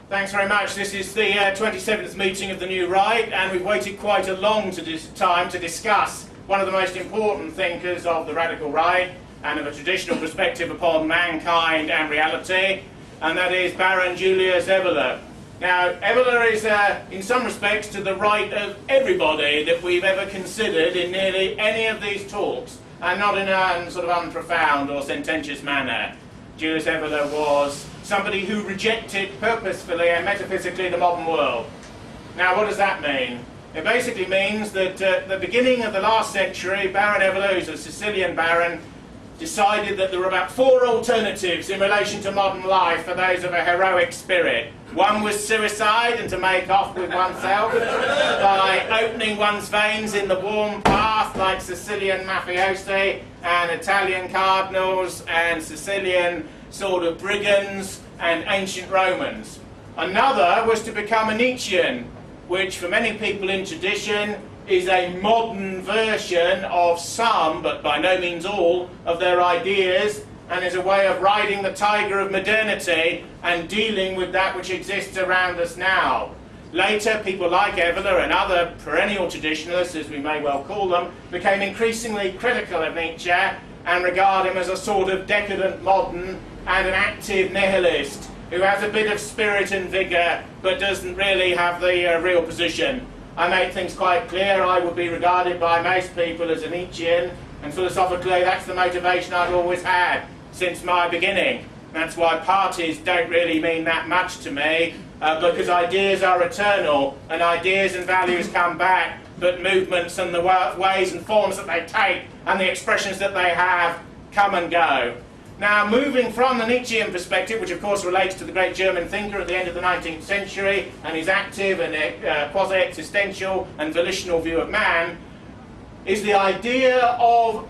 Thanks very much. This is the 27th meeting of the New Right, and we've waited quite a long time to discuss one of the most important thinkers of the radical right and of a traditional perspective upon mankind and reality, and that is Baron Julius Evola. Now, Evola is, in some respects, to the right of everybody that we've ever considered in nearly any of these talks, and not in a sort of unprofound or sententious manner. Julius Evola was somebody who rejected purposefully and metaphysically the modern world. Now, what does that mean? It basically means that at the beginning of the last century, Baron Evola, who's a Sicilian baron, decided that there were about 4 alternatives in relation to modern life for those of a heroic spirit. One was suicide and to make off with oneself by opening one's veins in the warm bath like Sicilian mafiosi and Italian cardinals and Sicilian sort of brigands and ancient Romans. Another was to become a Nietzschean, which for many people in tradition is a modern version of some, but by no means all, of their ideas, and is a way of riding the tiger of modernity and dealing with that which exists around us now. Later, people like Evola and other perennial traditionalists, as we may well call them, became increasingly critical of Nietzsche and regard him as a sort of decadent modern and an active nihilist who has a bit of spirit and vigour but doesn't really have the real position. I make things quite clear. I would be regarded by most people as a Nietzschean, and philosophically that's the motivation I've always had since my beginning. That's why parties don't really mean that much to me, because ideas are eternal and ideas and values come back, but movements and the ways and forms that they take and the expressions that they have come and go. Now, moving from the Nietzschean perspective, which of course relates to the great German thinker at the end of the 19th century and his active and quasi-existential and volitional view of man, is the idea of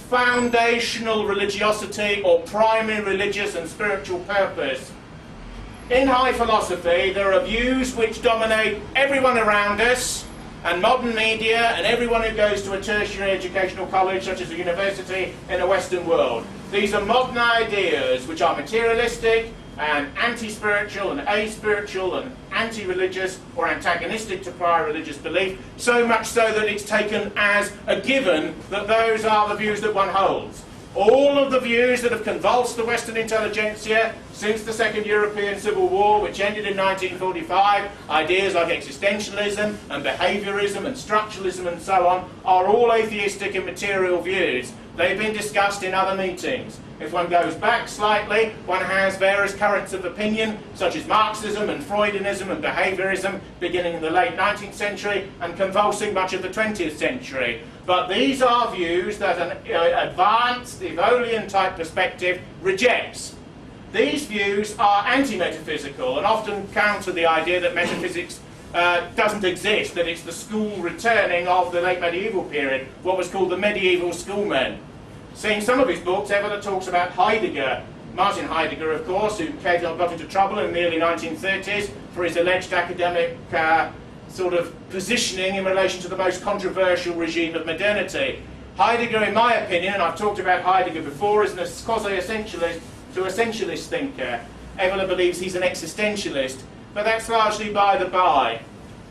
foundational religiosity or primary religious and spiritual purpose. In high philosophy, there are views which dominate everyone around us, and modern media, and everyone who goes to a tertiary educational college, such as a university in a Western world. These are modern ideas which are materialistic and anti-spiritual and aspiritual and anti-religious or antagonistic to prior religious belief, so much so that it's taken as a given that those are the views that one holds. All of the views that have convulsed the Western intelligentsia since the Second European Civil War, which ended in 1945, ideas like existentialism and behaviourism and structuralism and so on, are all atheistic and material views. They've been discussed in other meetings. If one goes back slightly, one has various currents of opinion, such as Marxism and Freudianism and behaviourism, beginning in the late 19th century and convulsing much of the 20th century. But these are views that an advanced, Evolian-type perspective rejects. These views are anti-metaphysical and often counter the idea that metaphysics doesn't exist, that it's the school returning of the late medieval period, what was called the medieval schoolmen. See, in some of his books, Evola talks about Heidegger, Martin Heidegger, of course, who got into trouble in the early 1930s for his alleged academic sort of positioning in relation to the most controversial regime of modernity. Heidegger, in my opinion, and I've talked about Heidegger before, is a quasi-essentialist to essentialist thinker. Evola believes he's an existentialist, but that's largely by the by.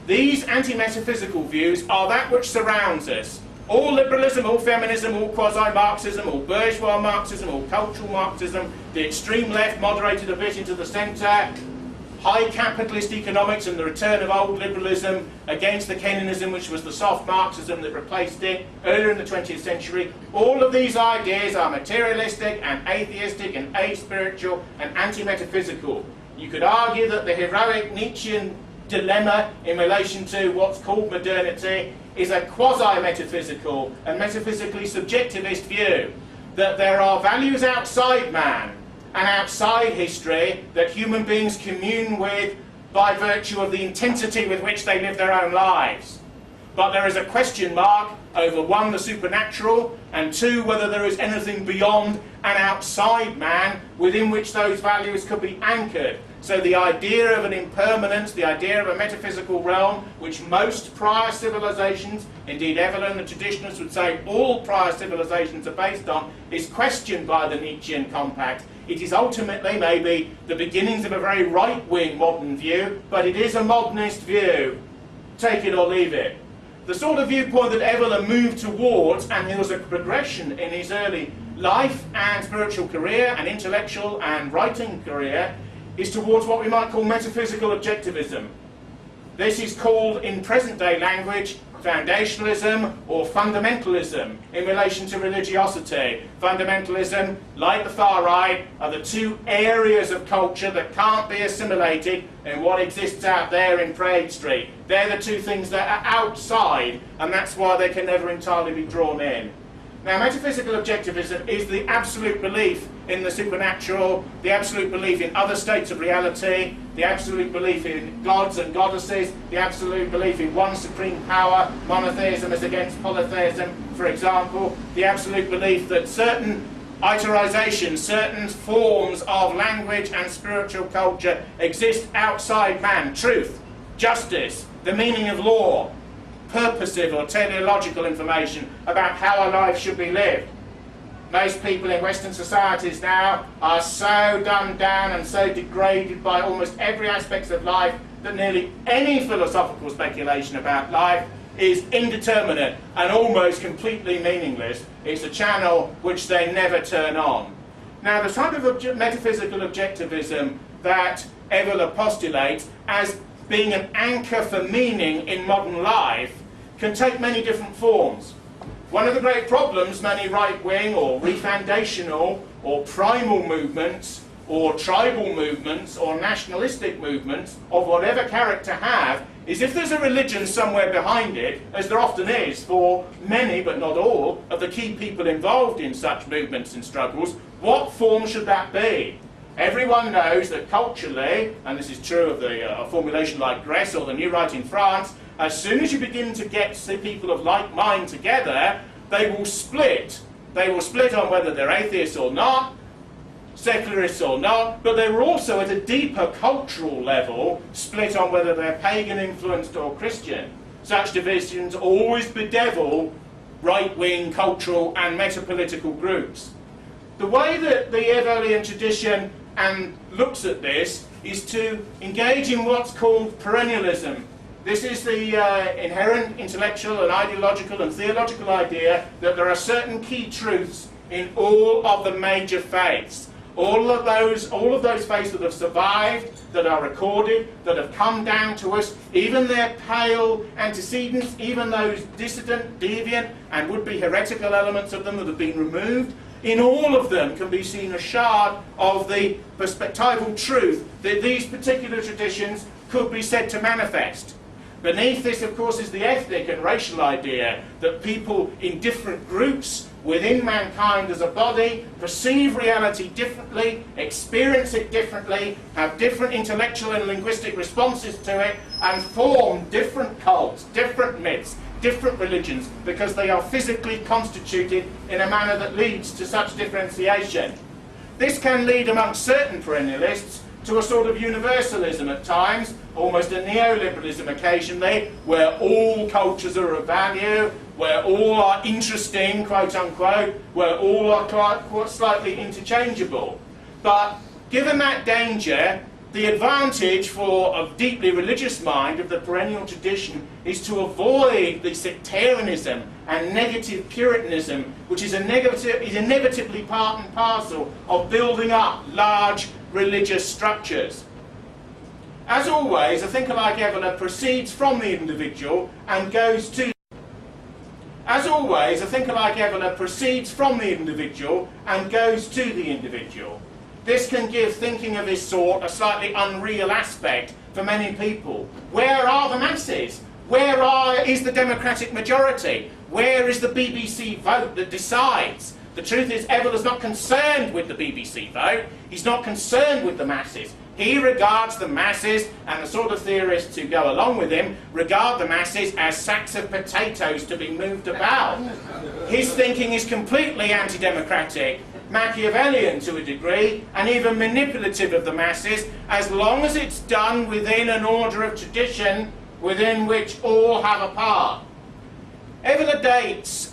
These anti-metaphysical views are that which surrounds us. All liberalism, all feminism, all quasi-Marxism, all bourgeois Marxism, all cultural Marxism, the extreme left moderated a bit into the centre, high capitalist economics and the return of old liberalism against the Keynesism, which was the soft Marxism that replaced it earlier in the 20th century. All of these ideas are materialistic and atheistic and aspiritual and anti-metaphysical. You could argue that the heroic Nietzschean dilemma in relation to what's called modernity is a quasi-metaphysical and metaphysically subjectivist view, that there are values outside man and outside history that human beings commune with by virtue of the intensity with which they live their own lives. but there is a question mark over one, the supernatural, and two, whether there is anything beyond and outside man within which those values could be anchored. So the idea of an impermanence, the idea of a metaphysical realm, which most prior civilizations, indeed Evola and the traditionalists would say all prior civilizations are based on, is questioned by the Nietzschean compact. It is ultimately maybe the beginnings of a very right-wing modern view, but it is a modernist view. Take it or leave it. The sort of viewpoint that Evola moved towards, and there was a progression in his early life and spiritual career and intellectual and writing career, is towards what we might call metaphysical objectivism. This is called, in present-day language, foundationalism or fundamentalism in relation to religiosity. Fundamentalism, like the far right, are the two areas of culture that can't be assimilated in what exists out there in Prague Street. They're the two things that are outside, and that's why they can never entirely be drawn in. Now, metaphysical objectivism is the absolute belief in the supernatural, the absolute belief in other states of reality, the absolute belief in gods and goddesses, the absolute belief in one supreme power, monotheism as against polytheism, for example, the absolute belief that certain iterations, certain forms of language and spiritual culture exist outside man. Truth, justice, the meaning of law, purposive or teleological information about how a life should be lived. Most people in Western societies now are so dumbed down and so degraded by almost every aspect of life that nearly any philosophical speculation about life is indeterminate and almost completely meaningless. It's a channel which they never turn on. Now, the type of metaphysical objectivism that Evola postulates as being an anchor for meaning in modern life can take many different forms. One of the great problems many right-wing or refoundational or primal movements or tribal movements or nationalistic movements of whatever character have is if there's a religion somewhere behind it, as there often is for many but not all of the key people involved in such movements and struggles, what form should that be? Everyone knows that culturally, and this is true of a formulation like Grèce or the New Right in France, as soon as you begin to get people of like mind together, they will split. They will split on whether they're atheists or not, secularists or not, but they were also at a deeper cultural level split on whether they're pagan influenced or Christian. Such divisions always bedevil right-wing cultural and metapolitical groups. The way that the Evolian tradition looks at this is to engage in what's called perennialism. This is the inherent intellectual and ideological and theological idea that there are certain key truths in all of the major faiths. All of those faiths that have survived, that are recorded, that have come down to us, even their pale antecedents, even those dissident, deviant, and would-be heretical elements of them that have been removed, in all of them can be seen a shard of the perspectival truth that these particular traditions could be said to manifest. Beneath this, of course, is the ethnic and racial idea that people in different groups within mankind as a body perceive reality differently, experience it differently, have different intellectual and linguistic responses to it, and form different cults, different myths, different religions, because they are physically constituted in a manner that leads to such differentiation. This can lead amongst certain perennialists to a sort of universalism at times, almost a neoliberalism occasionally, where all cultures are of value, where all are interesting, quote unquote, where all are quite slightly interchangeable. But given that danger, the advantage for a deeply religious mind of the perennial tradition is to avoid the sectarianism and negative puritanism, which is inevitably part and parcel of building up large religious structures. As always, a thinker like Evola proceeds from the individual and goes to the individual. This can give thinking of this sort a slightly unreal aspect for many people. Where are the masses? Where is the democratic majority? Where is the BBC vote that decides? The truth is, Evola's not concerned with the BBC vote. He's not concerned with the masses. He regards the masses, and the sort of theorists who go along with him regard the masses as sacks of potatoes to be moved about. His thinking is completely anti-democratic, Machiavellian to a degree, and even manipulative of the masses, as long as it's done within an order of tradition within which all have a part. Evola dates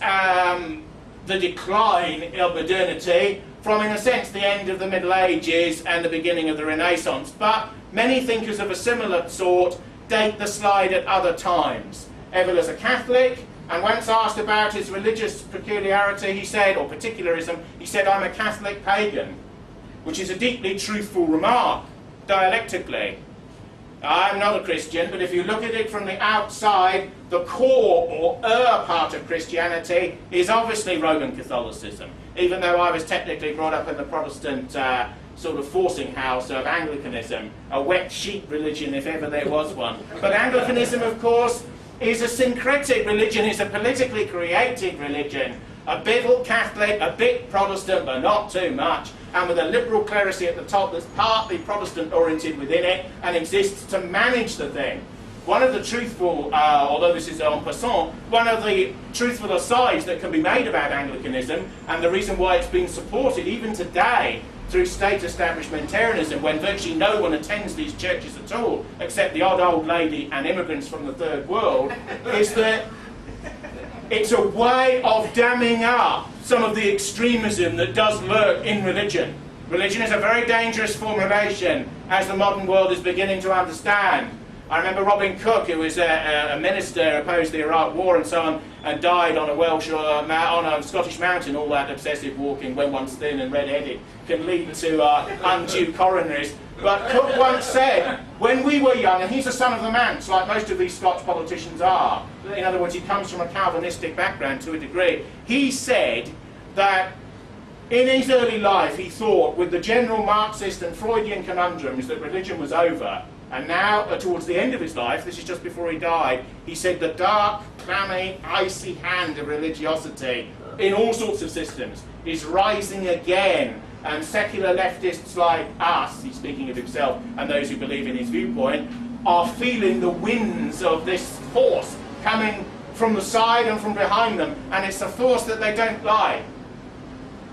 the decline of modernity from, in a sense, the end of the Middle Ages and the beginning of the Renaissance, but many thinkers of a similar sort date the slide at other times. Evola's a Catholic, and once asked about his religious peculiarity, he said, or particularism, he said, "I'm a Catholic pagan," which is a deeply truthful remark, dialectically. I'm not a Christian, but if you look at it from the outside, the core or part of Christianity is obviously Roman Catholicism, even though I was technically brought up in the Protestant sort of forcing house of Anglicanism, a wet sheep religion if ever there was one. But Anglicanism, of course, is a syncretic religion, is a politically created religion, a bit Catholic, a bit Protestant, but not too much, and with a liberal clerisy at the top that's partly Protestant-oriented within it and exists to manage the thing. One of the truthful, although this is en passant, one of the truthful asides that can be made about Anglicanism, and the reason why it's been supported even today through state establishmentarianism, when virtually no one attends these churches at all, except the odd old lady and immigrants from the third world, is that it's a way of damming up some of the extremism that does lurk in religion. Religion is a very dangerous formulation, as the modern world is beginning to understand. I remember Robin Cook, who was a minister, opposed the Iraq War and so on, and died on a Welsh or on a Scottish mountain. All that obsessive walking, when one's thin and red-headed, can lead to undue coronaries. But Cook once said, when we were young, and he's a son of the manse, like most of these Scotch politicians are, in other words, he comes from a Calvinistic background to a degree, he said that in his early life he thought, with the general Marxist and Freudian conundrums, that religion was over. And now, towards the end of his life, this is just before he died, he said the dark, clammy, icy hand of religiosity in all sorts of systems is rising again, and secular leftists like us, he's speaking of himself, and those who believe in his viewpoint, are feeling the winds of this force coming from the side and from behind them, and it's a force that they don't like.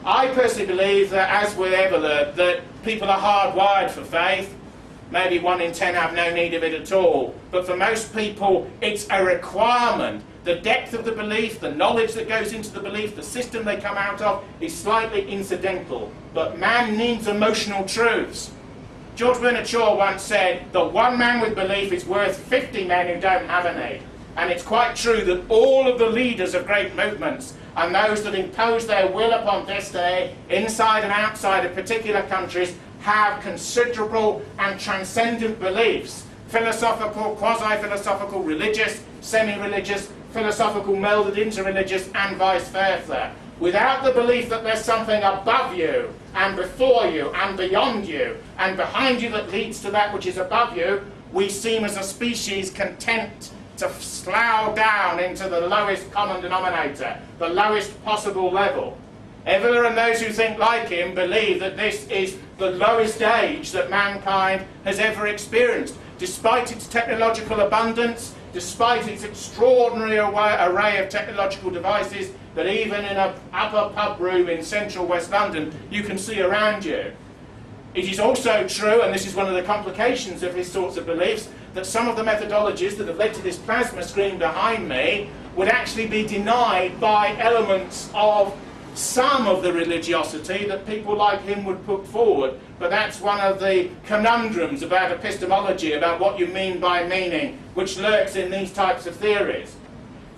I personally believe that, as with Evola, that people are hardwired for faith. Maybe 1 in 10 have no need of it at all. But for most people, it's a requirement. The depth of the belief, the knowledge that goes into the belief, the system they come out of is slightly incidental. But man needs emotional truths. George Bernard Shaw once said that one man with belief is worth 50 men who don't have any. And it's quite true that all of the leaders of great movements and those that impose their will upon destiny inside and outside of particular countries have considerable and transcendent beliefs, philosophical, quasi-philosophical, religious, semi-religious, philosophical melded into religious, and vice versa. Without the belief that there's something above you, and before you, and beyond you, and behind you that leads to that which is above you, we seem as a species content to slough down into the lowest common denominator, the lowest possible level. Evola and those who think like him believe that this is the lowest age that mankind has ever experienced. Despite its technological abundance, despite its extraordinary array of technological devices that even in an upper pub room in central West London you can see around you. It is also true, and this is one of the complications of his sorts of beliefs, that some of the methodologies that have led to this plasma screen behind me would actually be denied by elements of some of the religiosity that people like him would put forward. But that's one of the conundrums about epistemology, about what you mean by meaning, which lurks in these types of theories.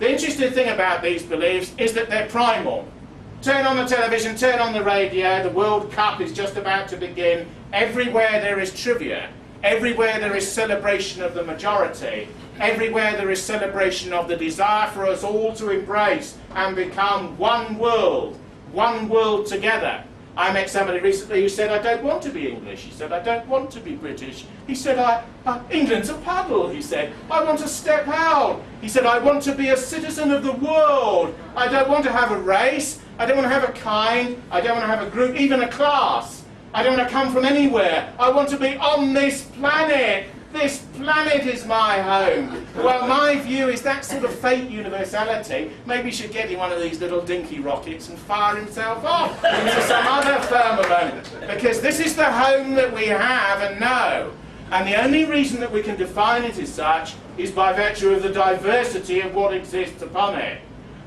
The interesting thing about these beliefs is that they're primal. Turn on the television, turn on the radio, the World Cup is just about to begin. Everywhere there is trivia, everywhere there is celebration of the majority, everywhere there is celebration of the desire for us all to embrace and become one world together. I met somebody recently who said, I don't want to be English. He said, I don't want to be British. He said, England's a puddle, he said. I want to step out. He said, I want to be a citizen of the world. I don't want to have a race. I don't want to have a kind, I don't want to have a group, even a class. I don't want to come from anywhere. I want to be on this planet. This planet is my home. Well, my view is that sort of fake universality. Maybe he should get in one of these little dinky rockets and fire himself off into some other firmament. Because this is the home that we have and know. And the only reason that we can define it as such is by virtue of the diversity of what exists upon it.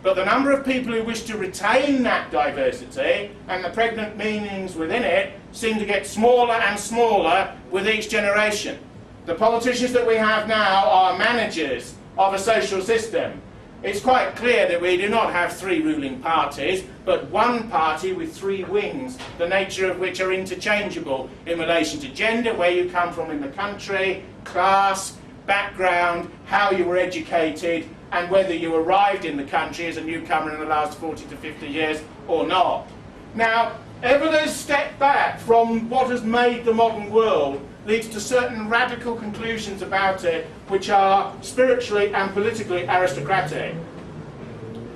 But the number of people who wish to retain that diversity and the pregnant meanings within it seem to get smaller and smaller with each generation. The politicians that we have now are managers of a social system. It's quite clear that we do not have three ruling parties, but one party with three wings, the nature of which are interchangeable in relation to gender, where you come from in the country, class, background, how you were educated, and whether you arrived in the country as a newcomer in the last 40 to 50 years or not. Now, Evola's step back from what has made the modern world leads to certain radical conclusions about it, which are spiritually and politically aristocratic.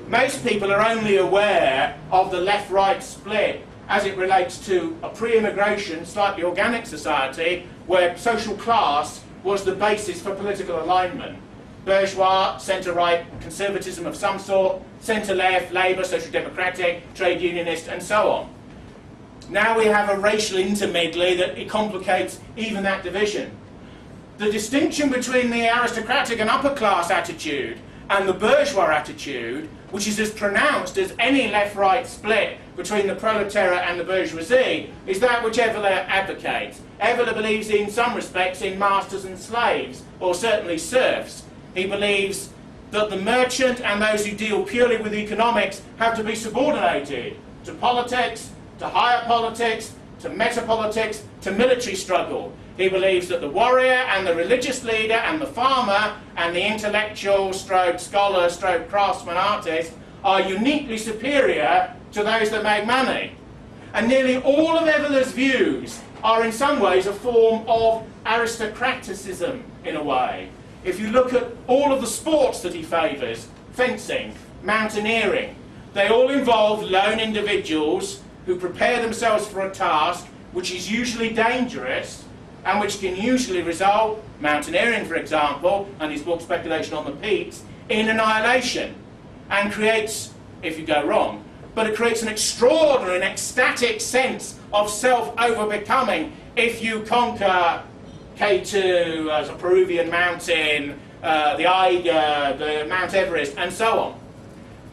Most people are only aware of the left-right split as it relates to a pre-immigration, slightly organic society where social class was the basis for political alignment. Bourgeois, centre-right, conservatism of some sort, centre-left, Labour, social democratic, trade unionist, and so on. Now we have a racial intermedley that it complicates even that division. The distinction between the aristocratic and upper class attitude and the bourgeois attitude, which is as pronounced as any left-right split between the proletariat and the bourgeoisie, is that which Evola advocates. Evola believes in some respects in masters and slaves, or certainly serfs. He believes that the merchant and those who deal purely with economics have to be subordinated to politics, to higher politics, to metapolitics, to military struggle. He believes that the warrior and the religious leader and the farmer and the intellectual stroke scholar stroke craftsman artist are uniquely superior to those that make money. And nearly all of Evola's views are in some ways a form of aristocraticism in a way. If you look at all of the sports that he favours, fencing, mountaineering, they all involve lone individuals who prepare themselves for a task which is usually dangerous and which can usually result, mountaineering for example, and his book Speculation on the Peaks, in annihilation, and creates, if you go wrong, but it creates an extraordinary and ecstatic sense of self-overbecoming if you conquer K2 as a Peruvian mountain, the Eiger, the Mount Everest, and so on.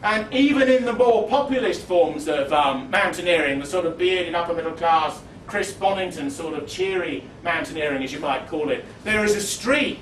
And even in the more populist forms of mountaineering, the sort of bearded upper middle class, Chris Bonington sort of cheery mountaineering, as you might call it, there is a streak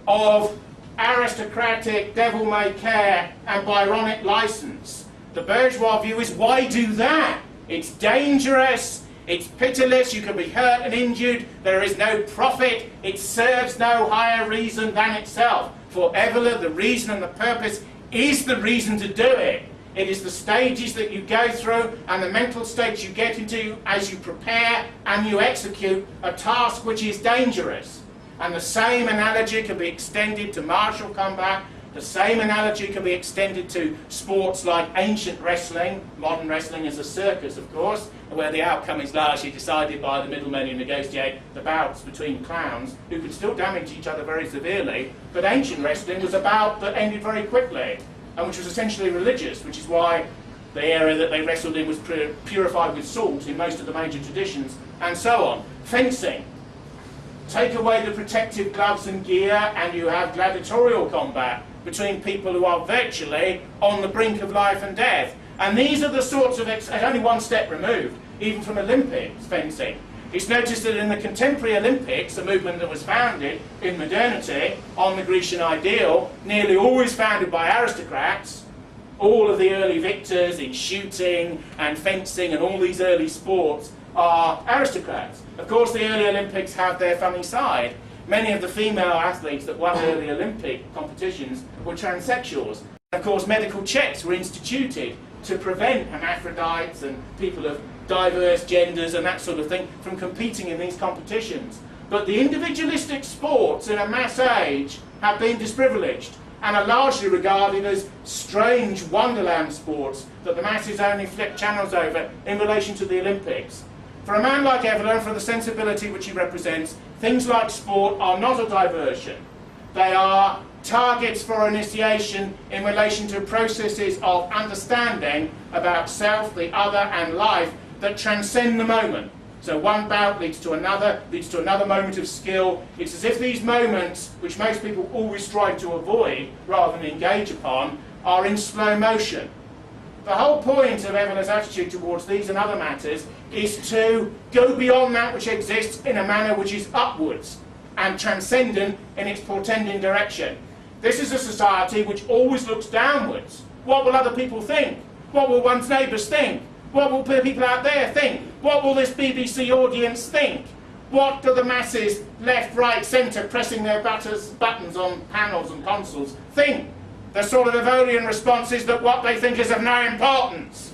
of aristocratic, devil-may-care and Byronic license. The bourgeois view is, why do that? It's dangerous, it's pitiless, you can be hurt and injured, there is no profit, it serves no higher reason than itself. For Evola, the reason and the purpose is the reason to do it. It is the stages that you go through and the mental states you get into as you prepare and you execute a task which is dangerous. And the same analogy can be extended to martial combat. The same analogy can be extended to sports like ancient wrestling. Modern wrestling is a circus, of course, where the outcome is largely decided by the middlemen who negotiate the bouts between clowns, who could still damage each other very severely. But ancient wrestling was a bout that ended very quickly, and which was essentially religious, which is why the area that they wrestled in was purified with salt in most of the major traditions, and so on. Fencing. Take away the protective gloves and gear, and you have gladiatorial combat between people who are virtually on the brink of life and death. And these are the sorts of, only one step removed, even from Olympics fencing. It's noticed that in the contemporary Olympics, a movement that was founded in modernity on the Grecian ideal, nearly always founded by aristocrats, all of the early victors in shooting and fencing and all these early sports are aristocrats. Of course, the early Olympics have their funny side. Many of the female athletes that won early Olympic competitions were transsexuals. Of course, medical checks were instituted to prevent hermaphrodites and people of diverse genders and that sort of thing from competing in these competitions. But the individualistic sports in a mass age have been disprivileged. and are largely regarded as strange wonderland sports that the masses only flip channels over in relation to the Olympics. For a man like Evola, and for the sensibility which he represents, things like sport are not a diversion. They are targets for initiation in relation to processes of understanding about self, the other, and life that transcend the moment. So one bout leads to another moment of skill. It's as if these moments, which most people always strive to avoid rather than engage upon, are in slow motion. The whole point of Evola's attitude towards these and other matters is to go beyond that which exists in a manner which is upwards and transcendent in its portending direction. This is a society which always looks downwards. What will other people think? What will one's neighbours think? What will people out there think? What will this BBC audience think? What do the masses, left, right, centre, pressing their buttons on panels and consoles, think? The sort of Evolian response is that what they think is of no importance.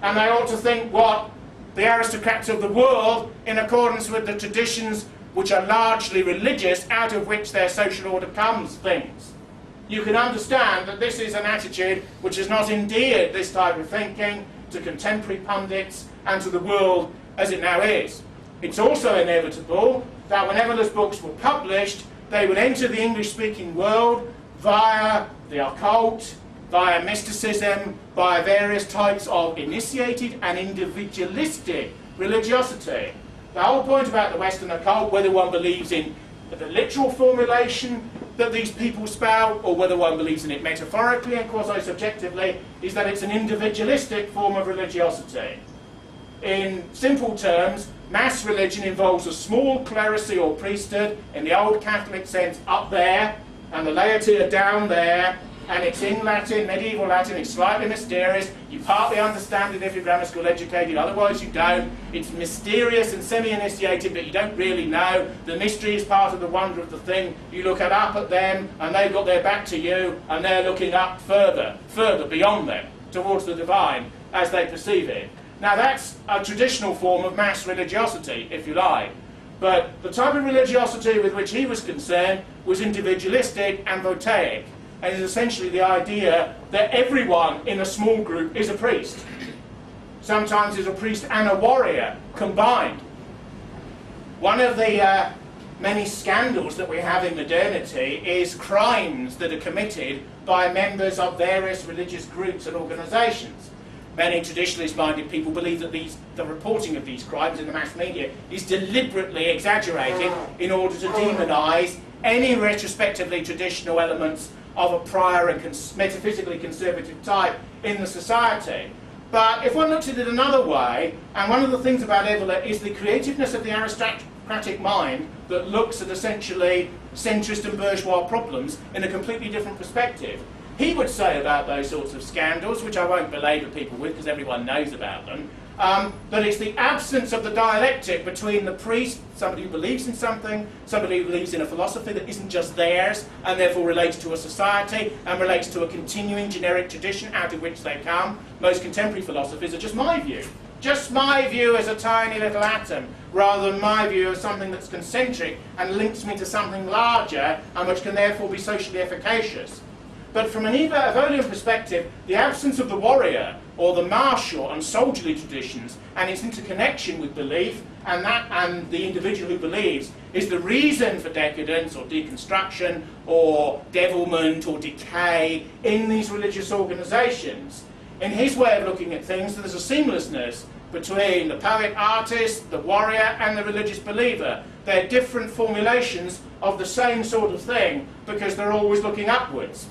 And they ought to think what the aristocrats of the world, in accordance with the traditions which are largely religious, out of which their social order comes, thinks. You can understand that this is an attitude which has not endeared this type of thinking to contemporary pundits and to the world as it now is. It's also inevitable that when Evola's books were published, they would enter the English-speaking world via the occult, via mysticism, via various types of initiated and individualistic religiosity. The whole point about the Western occult, whether one believes in the literal formulation that these people spout, or whether one believes in it metaphorically and quasi-subjectively, is that it's an individualistic form of religiosity. In simple terms, mass religion involves a small clerisy or priesthood, in the old Catholic sense, up there, and the laity are down there, and it's in Latin, medieval Latin, it's slightly mysterious. You partly understand it if you're grammar school educated, otherwise you don't. It's mysterious and semi-initiated, but you don't really know. The mystery is part of the wonder of the thing. You look up at them, and they've got their back to you, and they're looking up further beyond them, towards the divine, as they perceive it. Now that's a traditional form of mass religiosity, if you like. But the type of religiosity with which he was concerned was individualistic and voltaic, and is essentially the idea that everyone in a small group is a priest. Sometimes is a priest and a warrior combined. One of the many scandals that we have in modernity is crimes that are committed by members of various religious groups and organisations. Many traditionalist-minded people believe that the reporting of these crimes in the mass media is deliberately exaggerated in order to demonise any retrospectively traditional elements of a prior and metaphysically conservative type in the society. But if one looks at it another way, and one of the things about Evola is the creativeness of the aristocratic mind that looks at essentially centrist and bourgeois problems in a completely different perspective. He would say about those sorts of scandals, which I won't belabour people with because everyone knows about them, that it's the absence of the dialectic between the priest, somebody who believes in something, somebody who believes in a philosophy that isn't just theirs and therefore relates to a society and relates to a continuing generic tradition out of which they come. Most contemporary philosophies are just my view as a tiny little atom, rather than my view as something that's concentric and links me to something larger and which can therefore be socially efficacious. But from an Evolian perspective, the absence of the warrior or the martial and soldierly traditions and its interconnection with belief and the individual who believes is the reason for decadence or deconstruction or devilment or decay in these religious organisations. In his way of looking at things, there's a seamlessness between the poet-artist, the warrior and the religious believer. They're different formulations of the same sort of thing because they're always looking upwards.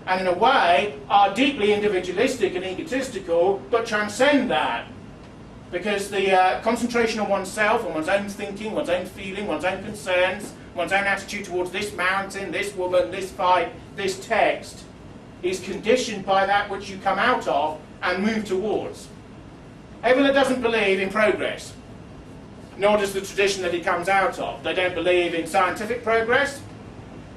And in a way are deeply individualistic and egotistical, but transcend that. Because the concentration on oneself, on one's own thinking, one's own feeling, one's own concerns, one's own attitude towards this mountain, this woman, this fight, this text, is conditioned by that which you come out of and move towards. Evola doesn't believe in progress, nor does the tradition that he comes out of. They don't believe in scientific progress,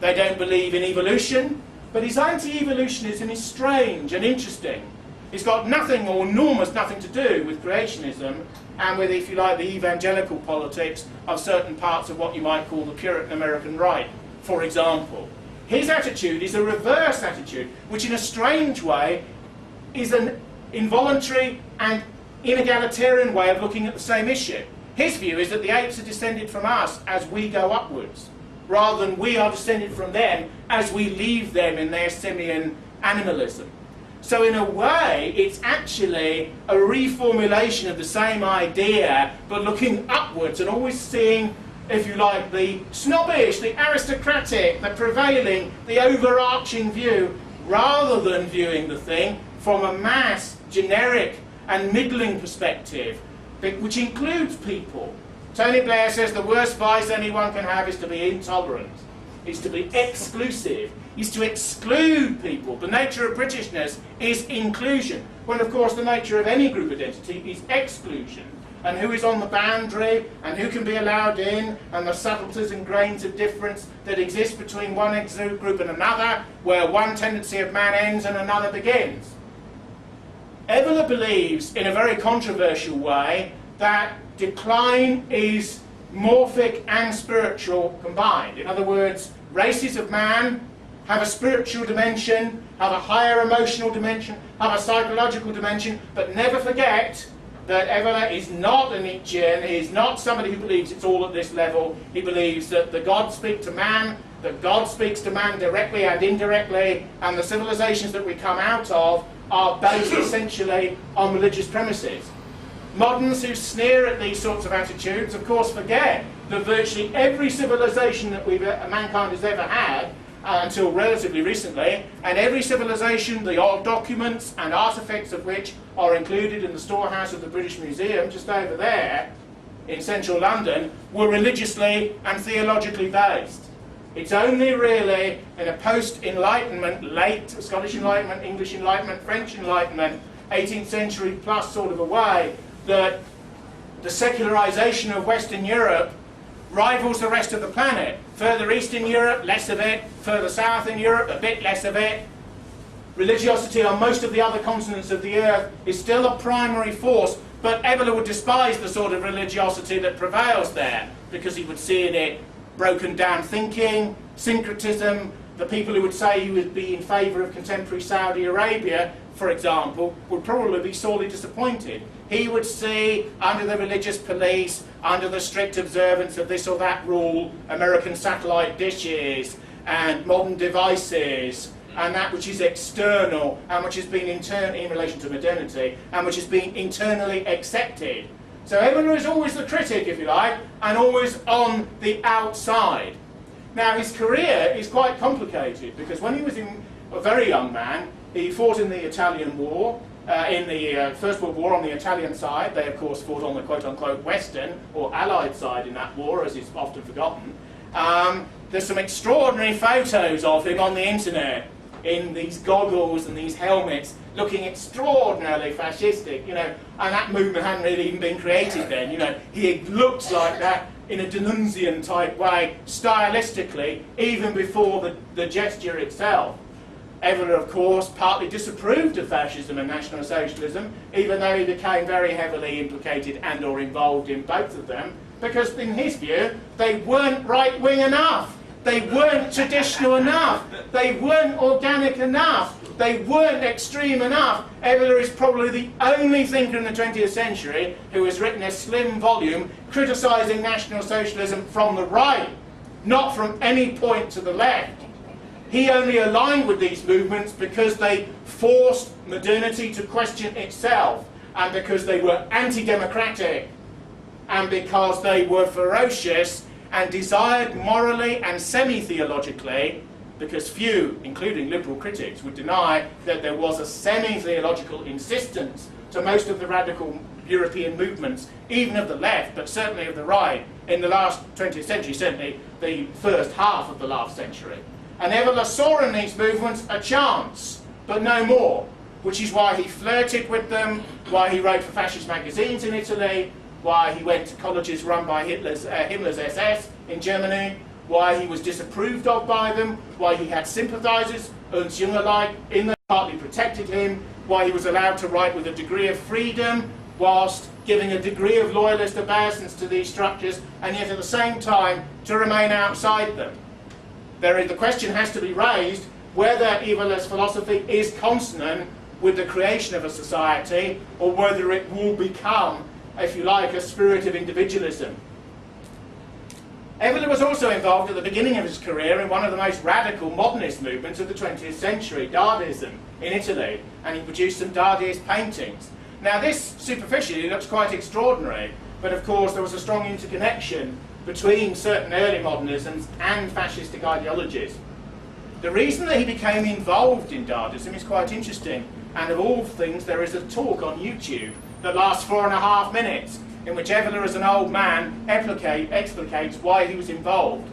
they don't believe in evolution, but his anti-evolutionism is strange and interesting. It's got nothing or enormous nothing to do with creationism and with, if you like, the evangelical politics of certain parts of what you might call the Puritan American right, for example. His attitude is a reverse attitude, which in a strange way is an involuntary and inegalitarian way of looking at the same issue. His view is that the apes are descended from us as we go upwards, rather than we are descended from them as we leave them in their simian animalism. So in a way, it's actually a reformulation of the same idea, but looking upwards and always seeing, if you like, the snobbish, the aristocratic, the prevailing, the overarching view, rather than viewing the thing from a mass, generic and middling perspective, which includes people. Tony Blair says the worst vice anyone can have is to be intolerant, is to be exclusive, is to exclude people. The nature of Britishness is inclusion, when of course the nature of any group identity is exclusion. And who is on the boundary, and who can be allowed in, and the subtleties and grains of difference that exist between one group and another, where one tendency of man ends and another begins. Evola believes, in a very controversial way, that decline is morphic and spiritual combined. In other words, races of man have a spiritual dimension, have a higher emotional dimension, have a psychological dimension, but never forget that Evola is not a Nietzschean. He is not somebody who believes it's all at this level. He believes that the gods speak to man, that God speaks to man directly and indirectly, and the civilizations that we come out of are based essentially on religious premises. Moderns who sneer at these sorts of attitudes, of course, forget that virtually every civilization that mankind has ever had, until relatively recently, and every civilization, the old documents and artefacts of which are included in the storehouse of the British Museum, just over there in central London, were religiously and theologically based. It's only really in a post-Enlightenment, late Scottish Enlightenment, English Enlightenment, French Enlightenment, 18th century plus sort of a way, that the secularization of Western Europe rivals the rest of the planet. Further east in Europe, less of it. Further south in Europe, a bit less of it. Religiosity on most of the other continents of the earth is still a primary force, but Evola would despise the sort of religiosity that prevails there, because he would see in it broken down thinking, syncretism. The people who would say he would be in favour of contemporary Saudi Arabia, for example, would probably be sorely disappointed. He would see, under the religious police, under the strict observance of this or that rule, American satellite dishes and modern devices, and that which is external and which has been in relation to modernity, and which has been internally accepted. So Evola is always the critic, if you like, and always on the outside. Now his career is quite complicated, because when he was a very young man, he fought in the Italian War, in the First World War on the Italian side. They of course fought on the quote-unquote Western or Allied side in that war, as is often forgotten. There's some extraordinary photos of him on the internet in these goggles and these helmets, looking extraordinarily fascistic, you know, and that movement hadn't really even been created then, you know. He looked like that in a D'Annunzian type way, stylistically, even before the gesture itself. Evola, of course, partly disapproved of fascism and National Socialism, even though he became very heavily implicated and or involved in both of them, because in his view, they weren't right-wing enough. They weren't traditional enough. They weren't organic enough. They weren't extreme enough. Evola is probably the only thinker in the 20th century who has written a slim volume criticising National Socialism from the right, not from any point to the left. He only aligned with these movements because they forced modernity to question itself, and because they were anti-democratic, and because they were ferocious and desired morally and semi-theologically, because few, including liberal critics, would deny that there was a semi-theological insistence to most of the radical European movements, even of the left, but certainly of the right, in the last 20th century, certainly the first half of the last century. And Evola saw in these movements a chance, but no more, which is why he flirted with them, why he wrote for fascist magazines in Italy, why he went to colleges run by Himmler's SS in Germany, why he was disapproved of by them, why he had sympathisers, Ernst Jünger-like, in them, partly protected him, why he was allowed to write with a degree of freedom, whilst giving a degree of loyalist obeisance to these structures, and yet at the same time to remain outside them. The question has to be raised whether Evola's philosophy is consonant with the creation of a society, or whether it will become, if you like, a spirit of individualism. Evola was also involved at the beginning of his career in one of the most radical modernist movements of the 20th century, Dadaism, in Italy, and he produced some Dadaist paintings. Now this, superficially, looks quite extraordinary, but of course there was a strong interconnection between certain early modernisms and fascistic ideologies. The reason that he became involved in Dadaism is quite interesting, and of all things there is a talk on YouTube that lasts 4.5 minutes, in which Evola as an old man explicates why he was involved.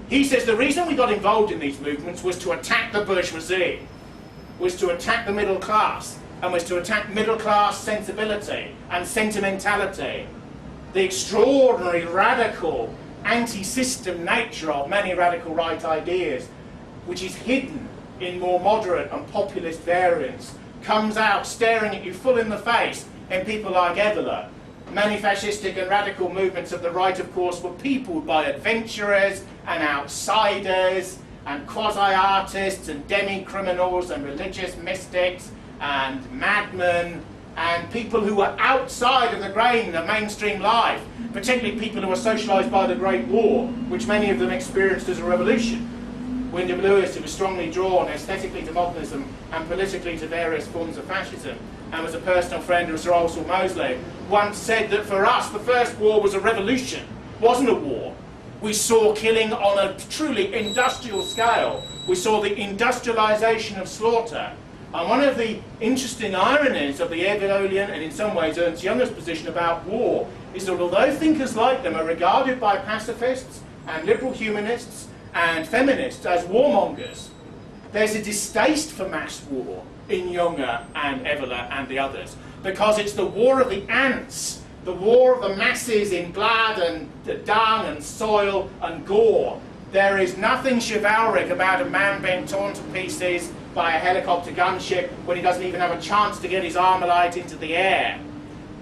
He says the reason we got involved in these movements was to attack the bourgeoisie, was to attack the middle class, and was to attack middle class sensibility and sentimentality. The extraordinary, radical, anti-system nature of many radical right ideas, which is hidden in more moderate and populist variants, comes out staring at you full in the face in people like Evola. Many fascistic and radical movements of the right, of course, were peopled by adventurers and outsiders and quasi-artists and demi-criminals and religious mystics and madmen and people who were outside of the grain of mainstream life, particularly people who were socialised by the Great War, which many of them experienced as a revolution. Wyndham Lewis, who was strongly drawn aesthetically to modernism and politically to various forms of fascism, and was a personal friend of Sir Olsel Mosley, once said that for us the First War was a revolution, wasn't a war. We saw killing on a truly industrial scale. We saw the industrialisation of slaughter. And one of the interesting ironies of the Evolian, and in some ways Ernst Junger's position about war, is that although thinkers like them are regarded by pacifists and liberal humanists and feminists as warmongers, there's a distaste for mass war in Junger and Evola and the others, because it's the war of the ants, the war of the masses in blood and dung and soil and gore. There is nothing chivalric about a man being torn to pieces by a helicopter gunship when he doesn't even have a chance to get his Armalite into the air.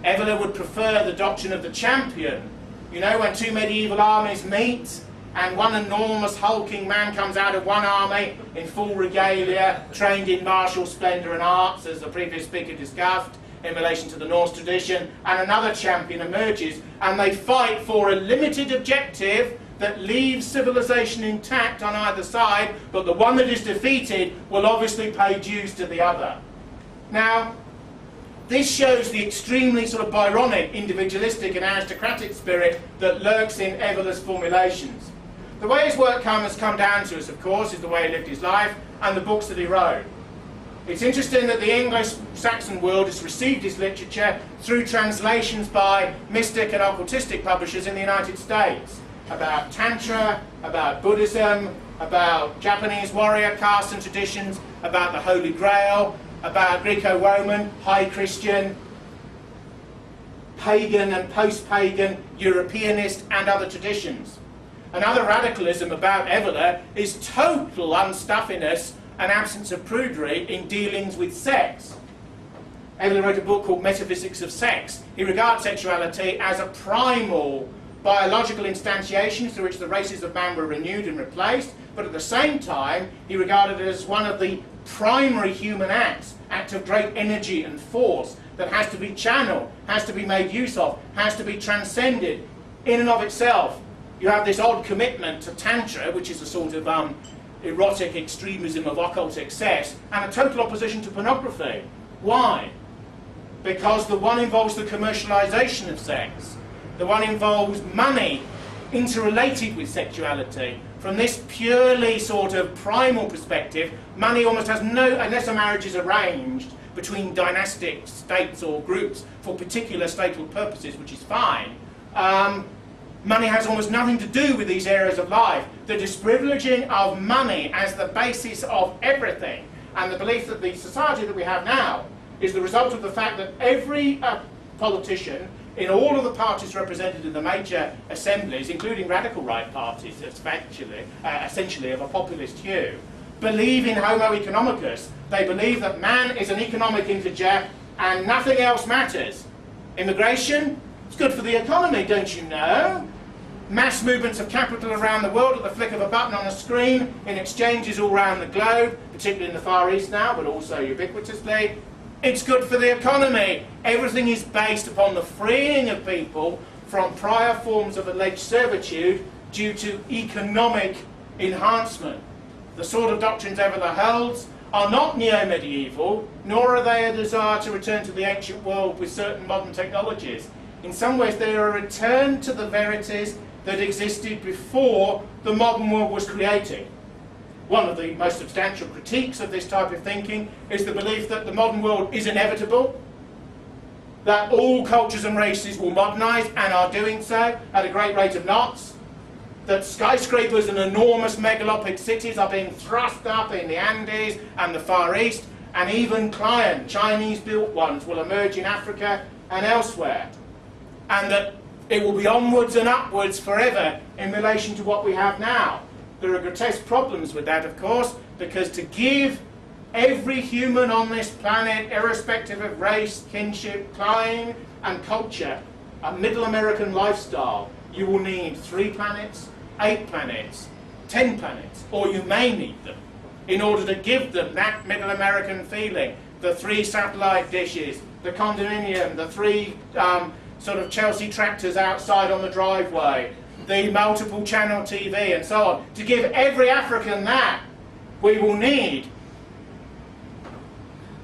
Evola would prefer the doctrine of the champion. You know, when two medieval armies meet, and one enormous hulking man comes out of one army in full regalia, trained in martial splendour and arts, as the previous speaker discussed, in relation to the Norse tradition, and another champion emerges, and they fight for a limited objective that leaves civilization intact on either side, but the one that is defeated will obviously pay dues to the other. Now, this shows the extremely sort of Byronic, individualistic and aristocratic spirit that lurks in Evola's formulations. The way his work has come down to us, of course, is the way he lived his life and the books that he wrote. It's interesting that the Anglo-Saxon world has received his literature through translations by mystic and occultistic publishers in the United States, about Tantra, about Buddhism, about Japanese warrior caste and traditions, about the Holy Grail, about Greco-Roman, High Christian, pagan and post-pagan, Europeanist and other traditions. Another radicalism about Evola is total unstuffiness and absence of prudery in dealings with sex. Evola wrote a book called Metaphysics of Sex. He regards sexuality as a primal biological instantiation through which the races of man were renewed and replaced, but at the same time he regarded it as one of the primary human acts, act of great energy and force that has to be channeled, has to be made use of, has to be transcended in and of itself. You have this odd commitment to Tantra, which is a sort of erotic extremism of occult excess, and a total opposition to pornography. Why? Because the one involves the commercialization of sex. The one involves money interrelated with sexuality. From this purely sort of primal perspective, money almost has no, unless a marriage is arranged between dynastic states or groups for particular statal purposes, which is fine, money has almost nothing to do with these areas of life. The disprivileging of money as the basis of everything, and the belief that the society that we have now is the result of the fact that every politician in all of the parties represented in the major assemblies, including radical right parties, essentially of a populist hue, believe in homo economicus. They believe that man is an economic integer and nothing else matters. Immigration, it's good for the economy, don't you know? mass movements of capital around the world at the flick of a button on a screen, in exchanges all around the globe, particularly in the Far East now, but also ubiquitously. It's good for the economy. Everything is based upon the freeing of people from prior forms of alleged servitude due to economic enhancement. The sort of doctrines Evola holds are not neo-medieval, nor are they a desire to return to the ancient world with certain modern technologies. In some ways, they are a return to the verities that existed before the modern world was created. One of the most substantial critiques of this type of thinking is the belief that the modern world is inevitable, that all cultures and races will modernise and are doing so at a great rate of knots, that skyscrapers and enormous megalopic cities are being thrust up in the Andes and the Far East, and even client Chinese-built ones will emerge in Africa and elsewhere, and that it will be onwards and upwards forever in relation to what we have now. There are grotesque problems with that, of course, because to give every human on this planet, irrespective of race, kinship, clime, and culture, a middle American lifestyle, you will need 3 planets, 8 planets, 10 planets, or you may need them in order to give them that middle American feeling. The 3 satellite dishes, the condominium, the 3 sort of Chelsea tractors outside on the driveway, the multiple channel TV and so on. To give every African that, we will need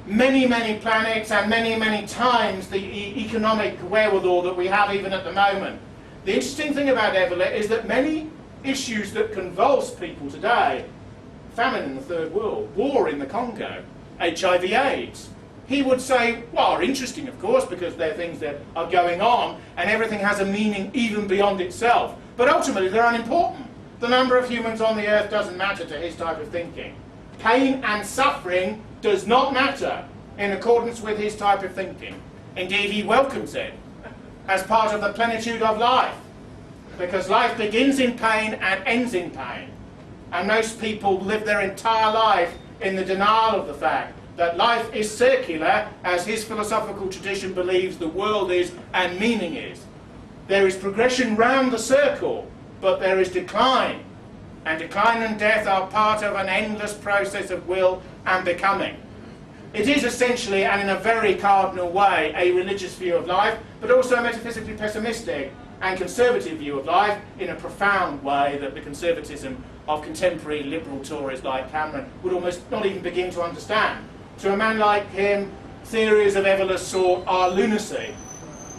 many, many planets and many, many times the economic wherewithal that we have even at the moment. The interesting thing about Evola is that many issues that convulse people today, famine in the Third World, war in the Congo, HIV/AIDS, he would say, well, are interesting, of course, because they're things that are going on, and everything has a meaning even beyond itself. But ultimately, they're unimportant. The number of humans on the earth doesn't matter to his type of thinking. Pain and suffering does not matter in accordance with his type of thinking. Indeed, he welcomes it as part of the plenitude of life, because life begins in pain and ends in pain. And most people live their entire life in the denial of the fact that life is circular, as his philosophical tradition believes the world is and meaning is. There is progression round the circle, but there is decline. And decline and death are part of an endless process of will and becoming. It is essentially, and in a very cardinal way, a religious view of life, but also a metaphysically pessimistic and conservative view of life in a profound way that the conservatism of contemporary liberal Tories like Cameron would almost not even begin to understand. To a man like him, theories of Evola's sort are lunacy.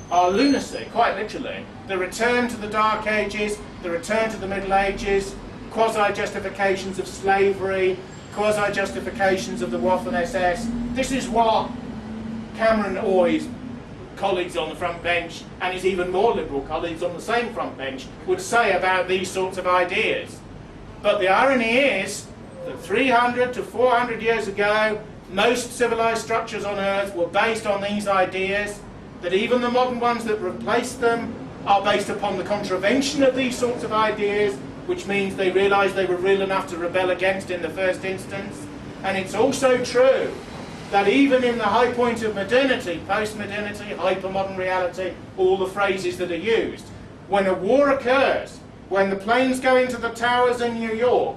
Are lunacy, quite literally. The return to the Dark Ages, the return to the Middle Ages, quasi-justifications of slavery, quasi-justifications of the Waffen-SS. This is what Cameron or his colleagues on the front bench, and his even more liberal colleagues on the same front bench, would say about these sorts of ideas. But the irony is that 300 to 400 years ago, most civilized structures on Earth were based on these ideas, that even the modern ones that replace them are based upon the contravention of these sorts of ideas, which means they realised they were real enough to rebel against in the first instance. And it's also true that even in the high point of modernity, post-modernity, hypermodern reality, all the phrases that are used, when a war occurs, when the planes go into the towers in New York,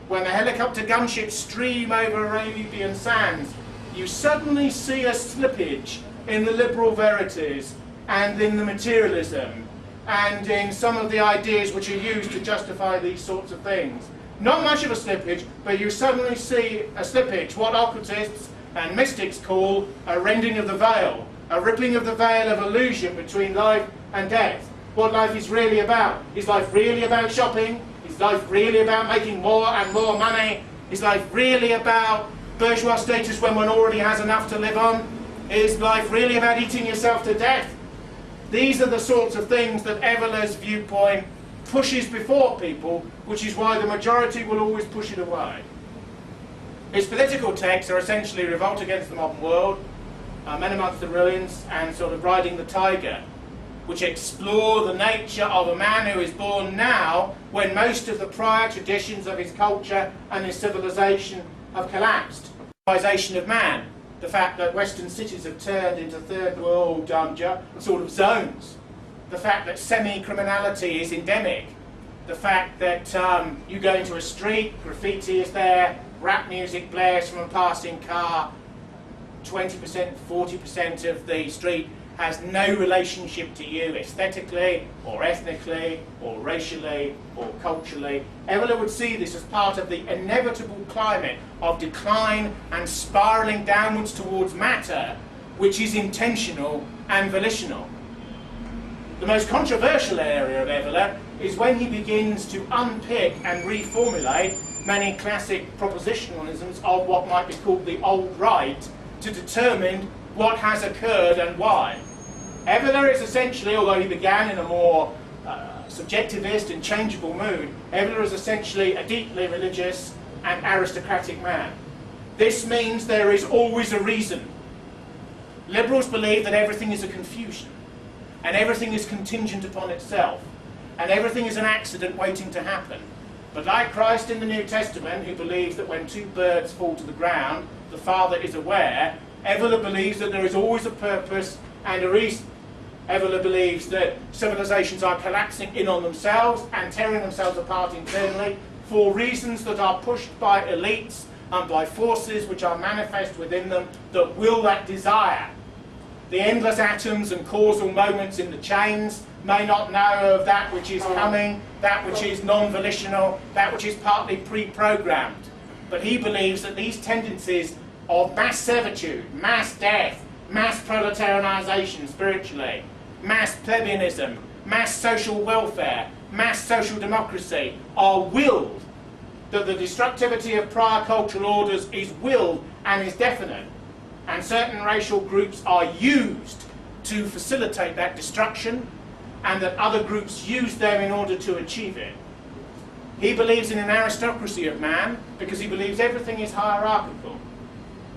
when the helicopter gunships stream over Arabian sands, you suddenly see a slippage in the liberal verities and in the materialism and in some of the ideas which are used to justify these sorts of things. Not much of a slippage, but you suddenly see a slippage, what occultists and mystics call a rending of the veil, a rippling of the veil of illusion between life and death. What life is really about. Is life really about shopping? Is life really about making more and more money? Is life really about bourgeois status when one already has enough to live on? Is life really about eating yourself to death? These are the sorts of things that Evola's viewpoint pushes before people, which is why the majority will always push it away. His political texts are essentially revolt against the modern world, Men Amongst the Ruins, and sort of Riding the Tiger, which explore the nature of a man who is born now when most of the prior traditions of his culture and his civilization have collapsed. Civilization of man, the fact that Western cities have turned into third world sort of zones, the fact that semi-criminality is endemic, the fact that you go into a street, graffiti is there, rap music blares from a passing car, 20%, 40% of the street has no relationship to you aesthetically, or ethnically, or racially, or culturally. Evola would see this as part of the inevitable climate of decline and spiralling downwards towards matter, which is intentional and volitional. The most controversial area of Evola is when he begins to unpick and reformulate many classic propositionalisms of what might be called the old right to determine what has occurred and why. Evola is essentially, although he began in a more subjectivist and changeable mood, Evola is essentially a deeply religious and aristocratic man. This means there is always a reason. Liberals believe that everything is a confusion, and everything is contingent upon itself, and everything is an accident waiting to happen. But like Christ in the New Testament, who believes that when two birds fall to the ground, the Father is aware, Evola believes that there is always a purpose and a reason. Evola believes that civilizations are collapsing in on themselves and tearing themselves apart internally for reasons that are pushed by elites and by forces which are manifest within them that will that desire. The endless atoms and causal moments in the chains may not know of that which is coming, that which is non-volitional, that which is partly pre-programmed. But he believes that these tendencies of mass servitude, mass death, mass proletarianization spiritually, mass plebeianism, mass social welfare, mass social democracy are willed, that the destructivity of prior cultural orders is willed and is definite, and certain racial groups are used to facilitate that destruction, and that other groups use them in order to achieve it. He believes in an aristocracy of man because he believes everything is hierarchical.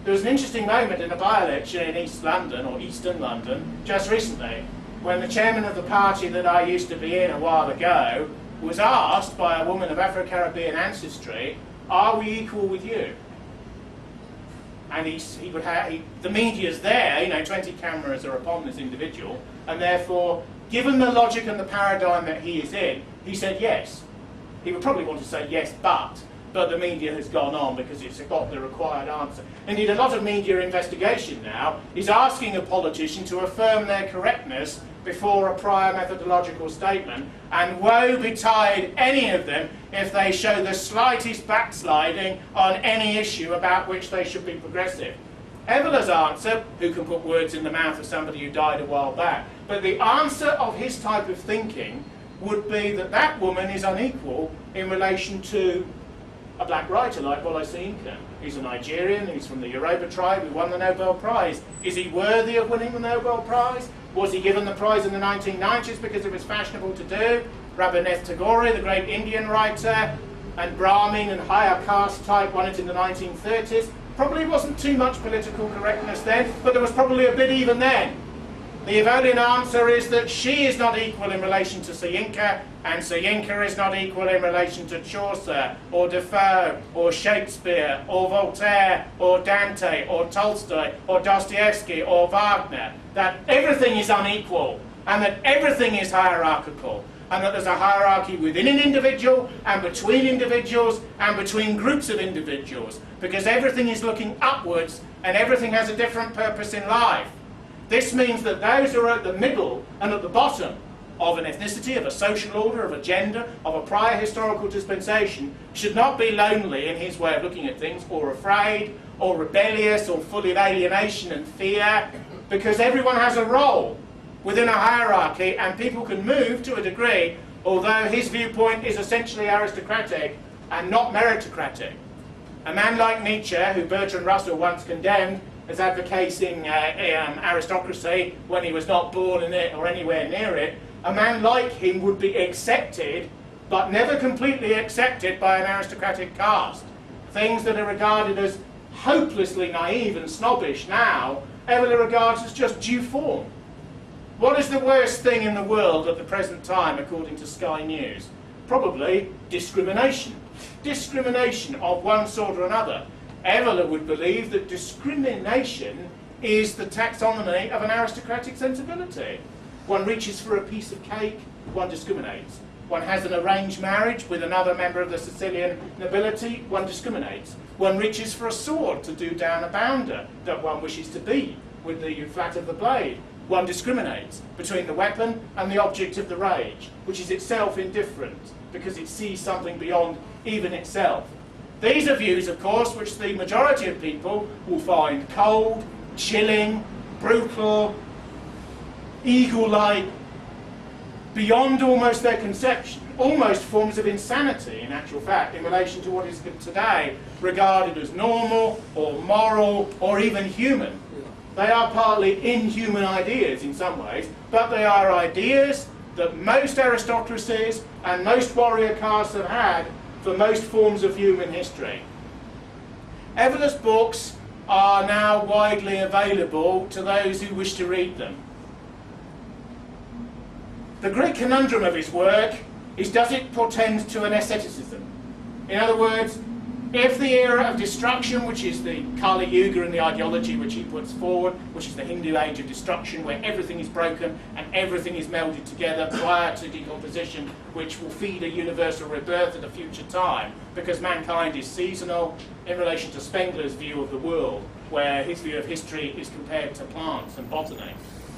There was an interesting moment in a by-election in East London, or Eastern London, just recently, when the chairman of the party that I used to be in a while ago was asked by a woman of Afro-Caribbean ancestry, "Are we equal with you?" And the media's there, 20 cameras are upon this individual, and therefore, given the logic and the paradigm that he is in, he said yes. He would probably want to say yes, but the media has gone on because it's got the required answer. Indeed, a lot of media investigation now is asking a politician to affirm their correctness before a prior methodological statement, and woe betide any of them if they show the slightest backsliding on any issue about which they should be progressive. Evola's answer, who can put words in the mouth of somebody who died a while back, but the answer of his type of thinking would be that that woman is unequal in relation to a black writer like Wole Soyinka. He's a Nigerian, he's from the Yoruba tribe, who won the Nobel Prize. Is he worthy of winning the Nobel Prize? Was he given the prize in the 1990s because it was fashionable to do? Rabindranath Tagore, the great Indian writer, and Brahmin and higher caste type won it in the 1930s. Probably wasn't too much political correctness then, but there was probably a bit even then. The Evolian answer is that she is not equal in relation to Soyinka, and Soyinka is not equal in relation to Chaucer, or Defoe, or Shakespeare, or Voltaire, or Dante, or Tolstoy, or Dostoevsky, or Wagner. That everything is unequal, and that everything is hierarchical, and that there's a hierarchy within an individual, and between groups of individuals, because everything is looking upwards, and everything has a different purpose in life. This means that those who are at the middle and at the bottom of an ethnicity, of a social order, of a gender, of a prior historical dispensation, should not be lonely in his way of looking at things, or afraid, or rebellious, or full of alienation and fear, because everyone has a role within a hierarchy, and people can move to a degree, although his viewpoint is essentially aristocratic and not meritocratic. A man like Nietzsche, who Bertrand Russell once condemned as advocating aristocracy when he was not born in it or anywhere near it, a man like him would be accepted, but never completely accepted by an aristocratic caste. Things that are regarded as hopelessly naive and snobbish now, Evola regards as just due form. What is the worst thing in the world at the present time, according to Sky News? Probably discrimination. Discrimination of one sort or another. Evola would believe that discrimination is the taxonomy of an aristocratic sensibility. One reaches for a piece of cake, one discriminates. One has an arranged marriage with another member of the Sicilian nobility, one discriminates. One reaches for a sword to do down a bounder that one wishes to beat with the flat of the blade. One discriminates between the weapon and the object of the rage, which is itself indifferent because it sees something beyond even itself. These are views, of course, which the majority of people will find cold, chilling, brutal, eagle-like, beyond almost their conception, almost forms of insanity, in actual fact, in relation to what is today regarded as normal or moral or even human. They are partly inhuman ideas in some ways, but they are ideas that most aristocracies and most warrior castes have had for most forms of human history. Evola's books are now widely available to those who wish to read them. The great conundrum of his work is, does it portend to an asceticism? In other words, if the era of destruction, which is the Kali Yuga and the ideology which he puts forward, which is the Hindu age of destruction, where everything is broken and everything is melded together prior to decomposition, which will feed a universal rebirth at a future time, because mankind is seasonal, in relation to Spengler's view of the world, where his view of history is compared to plants and botany,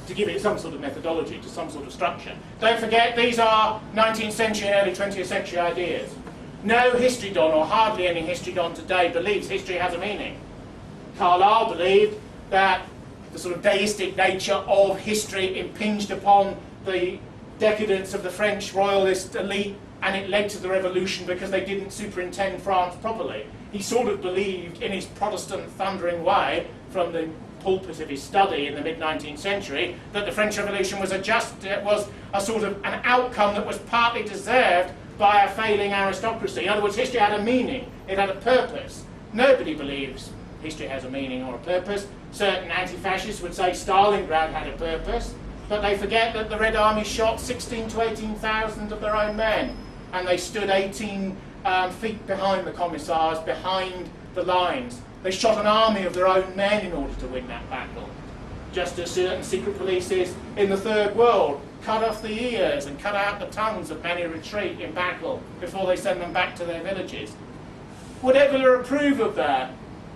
to give it some sort of methodology, to some sort of structure. Don't forget, these are 19th century and early 20th century ideas. No history don, or hardly any history don today, believes history has a meaning. Carlyle believed that the sort of deistic nature of history impinged upon the decadence of the French royalist elite, and it led to the revolution because they didn't superintend France properly. He sort of believed, in his Protestant thundering way, from the pulpit of his study in the mid-19th century, that the French Revolution was a sort of an outcome that was partly deserved by a failing aristocracy. In other words, history had a meaning, it had a purpose. Nobody believes history has a meaning or a purpose. Certain anti-fascists would say Stalingrad had a purpose, but they forget that the Red Army shot 16 to 18,000 of their own men, and they stood 18 feet behind the commissars, behind the lines. They shot an army of their own men in order to win that battle. Just as certain secret polices in the Third World cut off the ears and cut out the tongues of many retreat in battle before they send them back to their villages. Would Evola approve of that?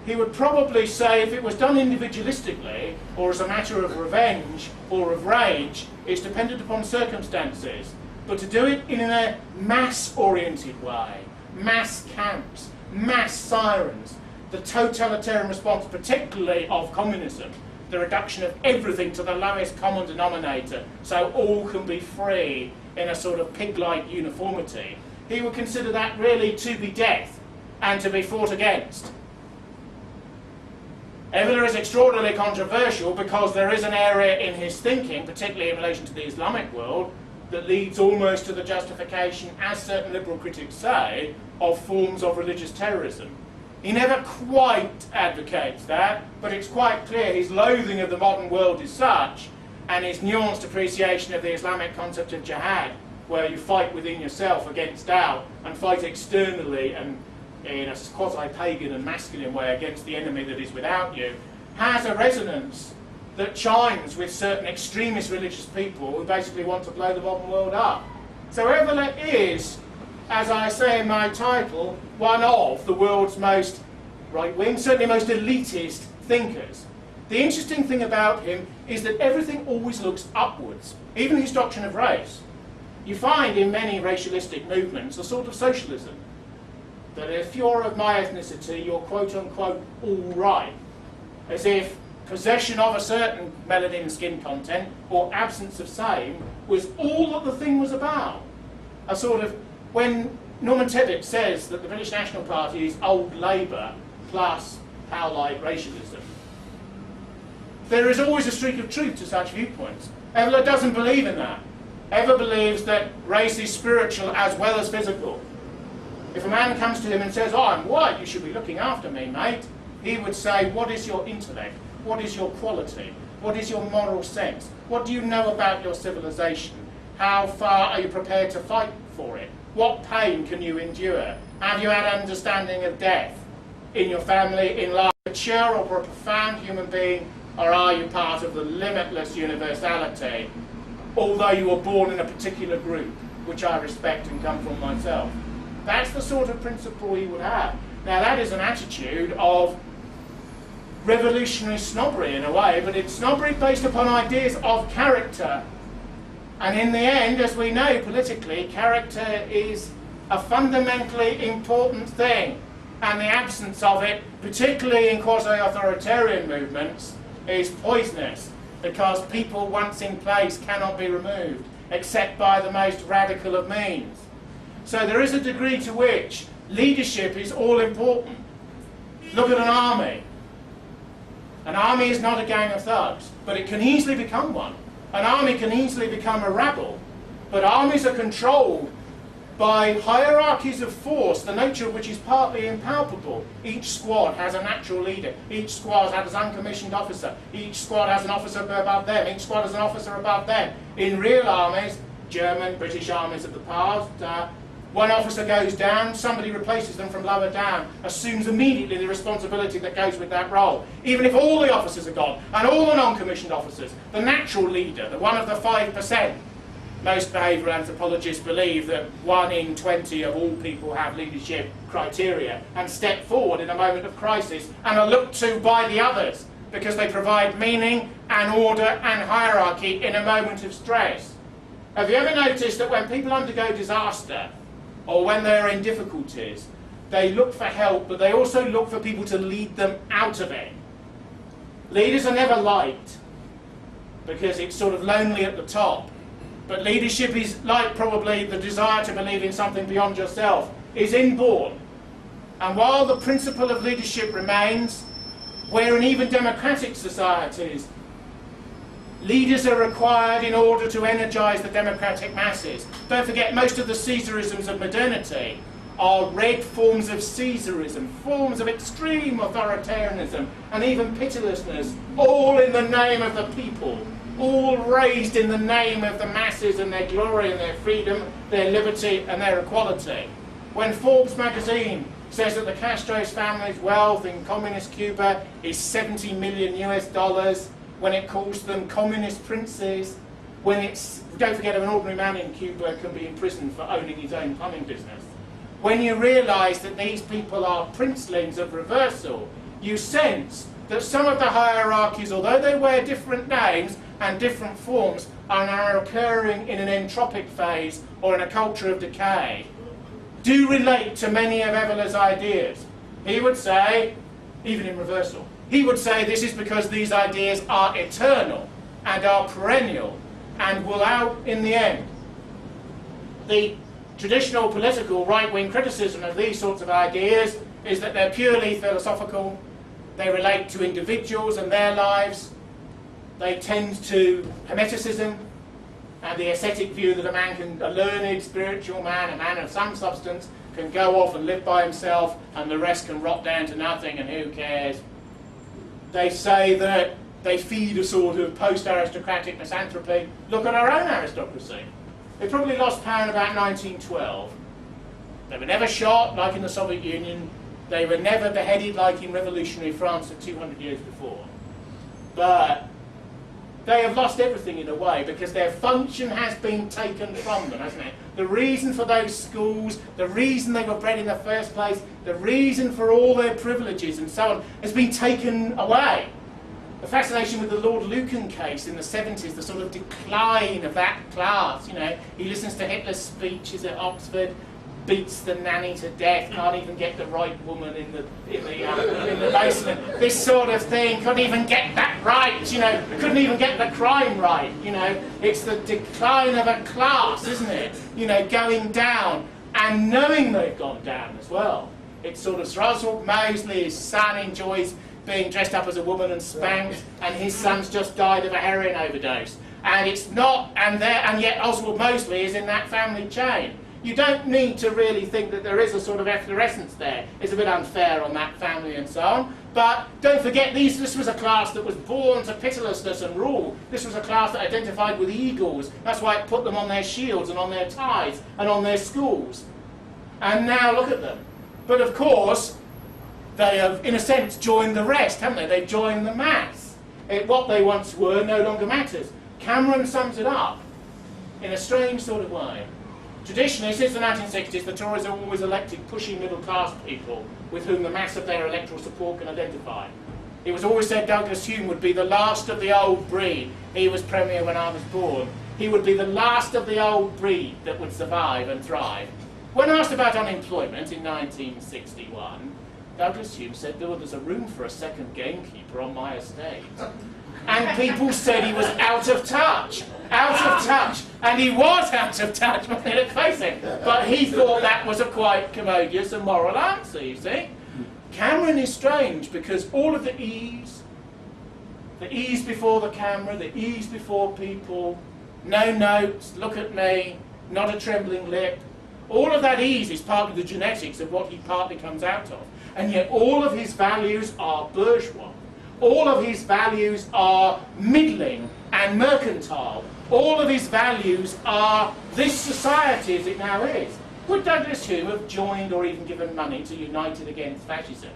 He would probably say if it was done individualistically, or as a matter of revenge or of rage, it's dependent upon circumstances. But to do it in a mass-oriented way, mass camps, mass sirens, the totalitarian response, particularly of communism, the reduction of everything to the lowest common denominator, so all can be free in a sort of pig-like uniformity, he would consider that really to be death and to be fought against. Evola is extraordinarily controversial because there is an area in his thinking, particularly in relation to the Islamic world, that leads almost to the justification, as certain liberal critics say, of forms of religious terrorism. He never quite advocates that, but it's quite clear his loathing of the modern world is such, and his nuanced appreciation of the Islamic concept of jihad, where you fight within yourself against doubt and fight externally and in a quasi-pagan and masculine way against the enemy that is without you, has a resonance that chimes with certain extremist religious people who basically want to blow the modern world up. So Evola is, as I say in my title, one of the world's most right-wing, certainly most elitist thinkers. The interesting thing about him is that everything always looks upwards, even his doctrine of race. You find in many racialistic movements a sort of socialism, that if you're of my ethnicity, you're quote-unquote all right, as if possession of a certain melanin skin content or absence of same was all that the thing was about. A sort of, when Norman Tebbit says that the British National Party is old Labour plus Powlite racialism, there is always a streak of truth to such viewpoints. Evola doesn't believe in that. Evola believes that race is spiritual as well as physical. If a man comes to him and says, "Oh, I'm white, you should be looking after me, mate," he would say, what is your intellect? What is your quality? What is your moral sense? What do you know about your civilization? How far are you prepared to fight for it? What pain can you endure? Have you had understanding of death in your family, in life? Mature or a profound human being, or are you part of the limitless universality although you were born in a particular group, which I respect and come from myself. That's the sort of principle he would have. Now that is an attitude of revolutionary snobbery in a way, but it's snobbery based upon ideas of character. And in the end, as we know politically, character is a fundamentally important thing. And the absence of it, particularly in quasi-authoritarian movements, is poisonous, because people once in place cannot be removed, except by the most radical of means. So there is a degree to which leadership is all important. Look at an army. An army is not a gang of thugs, but it can easily become one. An army can easily become a rabble, but armies are controlled by hierarchies of force, the nature of which is partly impalpable. Each squad has a natural leader. Each squad has an uncommissioned officer. Each squad has an officer above them. Each squad has an officer above them. In real armies, German, British armies of the past, one officer goes down, somebody replaces them from lower down, assumes immediately the responsibility that goes with that role. Even if all the officers are gone, and all the non-commissioned officers, the natural leader, the one of the 5%, most behavioural anthropologists believe that 1 in 20 of all people have leadership criteria and step forward in a moment of crisis and are looked to by the others because they provide meaning and order and hierarchy in a moment of stress. Have you ever noticed that when people undergo disaster, or when they're in difficulties, they look for help, but they also look for people to lead them out of it? Leaders are never liked, because it's sort of lonely at the top. But leadership is like probably the desire to believe in something beyond yourself, is inborn. And while the principle of leadership remains, where in even democratic societies, leaders are required in order to energise the democratic masses. Don't forget, most of the Caesarisms of modernity are red forms of Caesarism, forms of extreme authoritarianism and even pitilessness, all in the name of the people, all raised in the name of the masses and their glory and their freedom, their liberty and their equality. When Forbes magazine says that the Castro's family's wealth in communist Cuba is $70 million US, when it calls them communist princes, when it's, don't forget, an ordinary man in Cuba can be imprisoned for owning his own plumbing business. When you realise that these people are princelings of reversal, you sense that some of the hierarchies, although they wear different names and different forms, are now occurring in an entropic phase or in a culture of decay, do relate to many of Evola's ideas. He would say, even in reversal, he would say this is because these ideas are eternal and are perennial and will out in the end. The traditional political right-wing criticism of these sorts of ideas is that they're purely philosophical, they relate to individuals and their lives, they tend to Hermeticism and the ascetic view that a learned spiritual man, a man of some substance, can go off and live by himself and the rest can rot down to nothing and who cares. They say that they feed a sort of post-aristocratic misanthropy. Look at our own aristocracy. They probably lost power in about 1912. They were never shot like in the Soviet Union. They were never beheaded like in revolutionary France of 200 years before. But they have lost everything in a way because their function has been taken from them, hasn't it? The reason for those schools, the reason they were bred in the first place, the reason for all their privileges and so on has been taken away. The fascination with the Lord Lucan case in the 70s, the sort of decline of that class, you know, he listens to Hitler's speeches at Oxford, beats the nanny to death, can't even get the right woman in the basement. This sort of thing, couldn't even get that right, you know, couldn't even get the crime right, you know. It's the decline of a class, isn't it? You know, going down and knowing they've gone down as well. It's sort of Oswald Mosley, his son enjoys being dressed up as a woman and spanked, and his son's just died of a heroin overdose. And it's not, and yet Oswald Mosley is in that family chain. You don't need to really think that there is a sort of efflorescence there. It's a bit unfair on that family and so on. But don't forget, this was a class that was born to pitilessness and rule. This was a class that identified with eagles. That's why it put them on their shields and on their ties and on their schools. And now look at them. But of course, they have, in a sense, joined the rest, haven't they? They've joined the mass. What they once were no longer matters. Cameron sums it up. in a strange sort of way. Traditionally, since the 1960s, the Tories have always elected pushing middle-class people with whom the mass of their electoral support can identify. It was always said Douglas Hume would be the last of the old breed. He was Premier when I was born. He would be the last of the old breed that would survive and thrive. When asked about unemployment in 1961, Douglas Hume said there was a room for a second gamekeeper on my estate. And people said he was out of touch. Out of touch. And he was out of touch, let's face it. But he thought that was a quite commodious and moral answer, you see. Cameron is strange because all of the ease before the camera, the ease before people, no notes, look at me, not a trembling lip, all of that ease is part of the genetics of what he partly comes out of. And yet all of his values are bourgeois. All of his values are middling and mercantile. All of his values are this society as it now is. Would Douglas Hume have joined or even given money to United Against Fascism,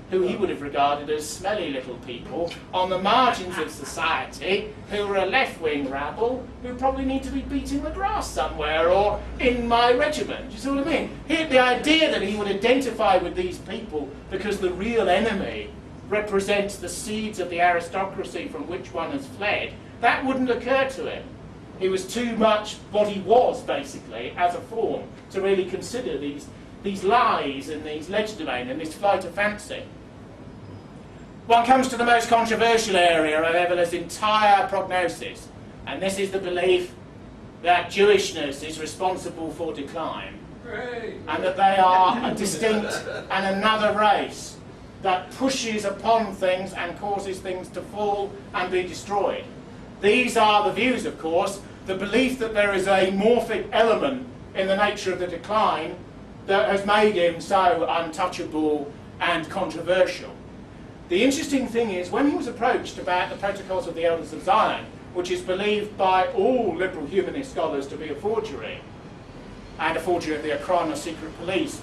who he would have regarded as smelly little people on the margins of society, who were a left-wing rabble, who probably need to be beating the grass somewhere or in my regiment? Do you see what I mean? The idea that he would identify with these people because the real enemy represents the seeds of the aristocracy from which one has fled, that wouldn't occur to him. He was too much what he was, basically, as a form, to really consider these lies and these legerdemain and this flight of fancy. One comes to the most controversial area of Evola's entire prognosis, and this is the belief that Jewishness is responsible for decline, and that they are a distinct and another race that pushes upon things and causes things to fall and be destroyed. These are the views, of course, the belief that there is a morphic element in the nature of the decline that has made him so untouchable and controversial. The interesting thing is, when he was approached about the Protocols of the Elders of Zion, which is believed by all liberal humanist scholars to be a forgery, and a forgery of the Acrana secret police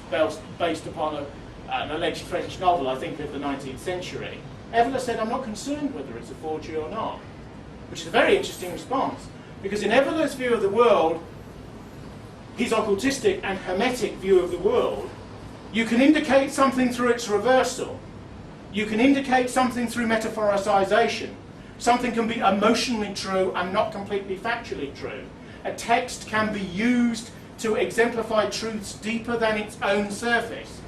based upon an alleged French novel, I think, of the 19th century, Evola said, I'm not concerned whether it's a forgery or not, which is a very interesting response, because in Evola's view of the world, his occultistic and hermetic view of the world, you can indicate something through its reversal. You can indicate something through metaphoricization. Something can be emotionally true and not completely factually true. A text can be used to exemplify truths deeper than its own surface.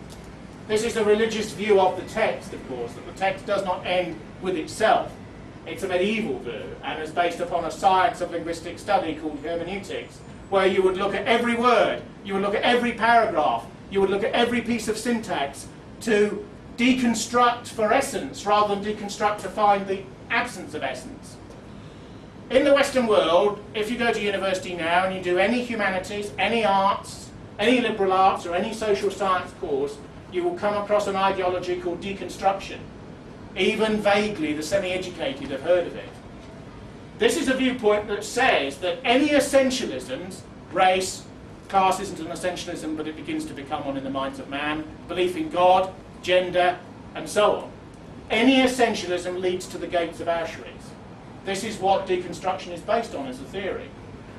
This is the religious view of the text, of course, that the text does not end with itself. It's a medieval view, and is based upon a science of linguistic study called hermeneutics, where you would look at every word, you would look at every paragraph, you would look at every piece of syntax to deconstruct for essence rather than deconstruct to find the absence of essence. In the Western world, if you go to university now and you do any humanities, any arts, any liberal arts or any social science course, you will come across an ideology called deconstruction. Even vaguely the semi-educated have heard of it. This is a viewpoint that says that any essentialisms, race, class isn't an essentialism, but it begins to become one in the minds of man, belief in God, gender, and so on. Any essentialism leads to the gates of Auschwitz. This is what deconstruction is based on as a theory.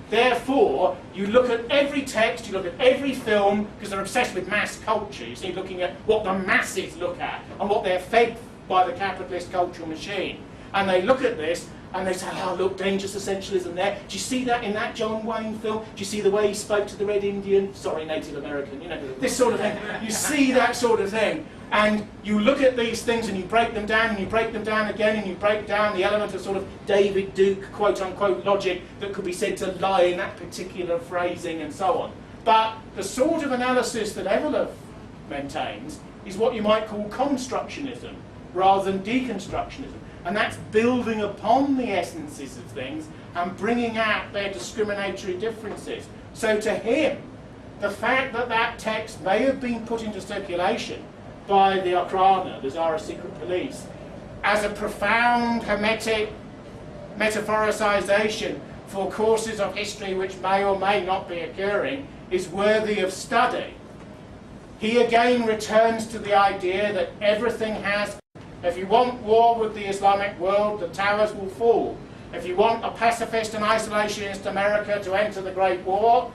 Therefore, you look at every text, you look at every film, because they're obsessed with mass culture. You see, looking at what the masses look at and what they're fed by the capitalist cultural machine. And they look at this and they say, oh, look, dangerous essentialism there. Do you see that in that John Wayne film? Do you see the way he spoke to the Red Indian? Sorry, Native American, you know, this sort of thing. You see that sort of thing. And you look at these things and you break them down and you break them down again and you break down the element of sort of David Duke, quote-unquote, logic that could be said to lie in that particular phrasing and so on. But the sort of analysis that Evola maintains is what you might call constructionism rather than deconstructionism. And that's building upon the essences of things and bringing out their discriminatory differences. So to him, the fact that that text may have been put into circulation by the Acrana, the Zara secret police, as a profound hermetic metaphoricization for courses of history which may or may not be occurring is worthy of study. He again returns to the idea that everything has, if you want war with the Islamic world, the towers will fall. If you want a pacifist and isolationist America to enter the Great War,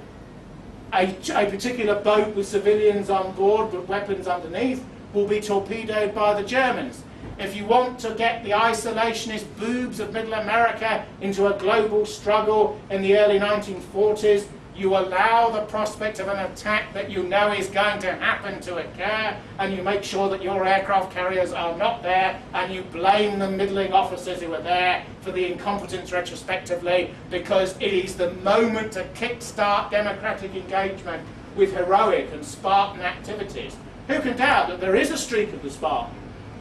a particular boat with civilians on board but weapons underneath will be torpedoed by the Germans. If you want to get the isolationist boobs of Middle America into a global struggle in the early 1940s, you allow the prospect of an attack that you know is going to happen to occur, and you make sure that your aircraft carriers are not there, and you blame the middling officers who are there for the incompetence retrospectively, because it is the moment to kickstart democratic engagement with heroic and Spartan activities. Who can doubt that there is a streak of the Spartan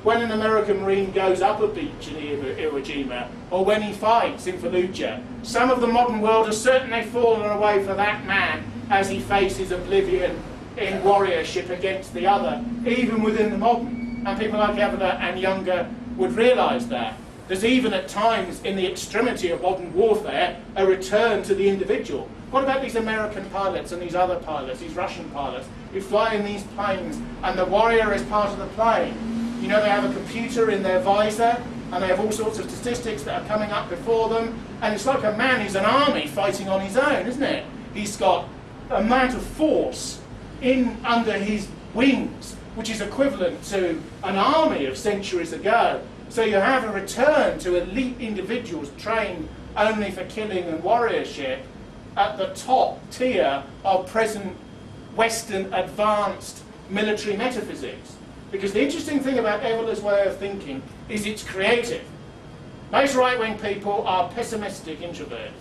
when an American Marine goes up a beach in Iwo Jima, or when he fights in Fallujah? Some of the modern world has certainly fallen away for that man as he faces oblivion in warriorship against the other, even within the modern. And people like Evola and Younger would realise that. There's even at times, in the extremity of modern warfare, a return to the individual. What about these American pilots and these other pilots, these Russian pilots, who fly in these planes and the warrior is part of the plane? You know, they have a computer in their visor, and they have all sorts of statistics that are coming up before them, and it's like a man who's an army fighting on his own, isn't it? He's got an amount of force in under his wings, which is equivalent to an army of centuries ago. So you have a return to elite individuals trained only for killing and warriorship at the top tier of present Western advanced military metaphysics. Because the interesting thing about Evola's way of thinking is it's creative. Most right-wing people are pessimistic introverts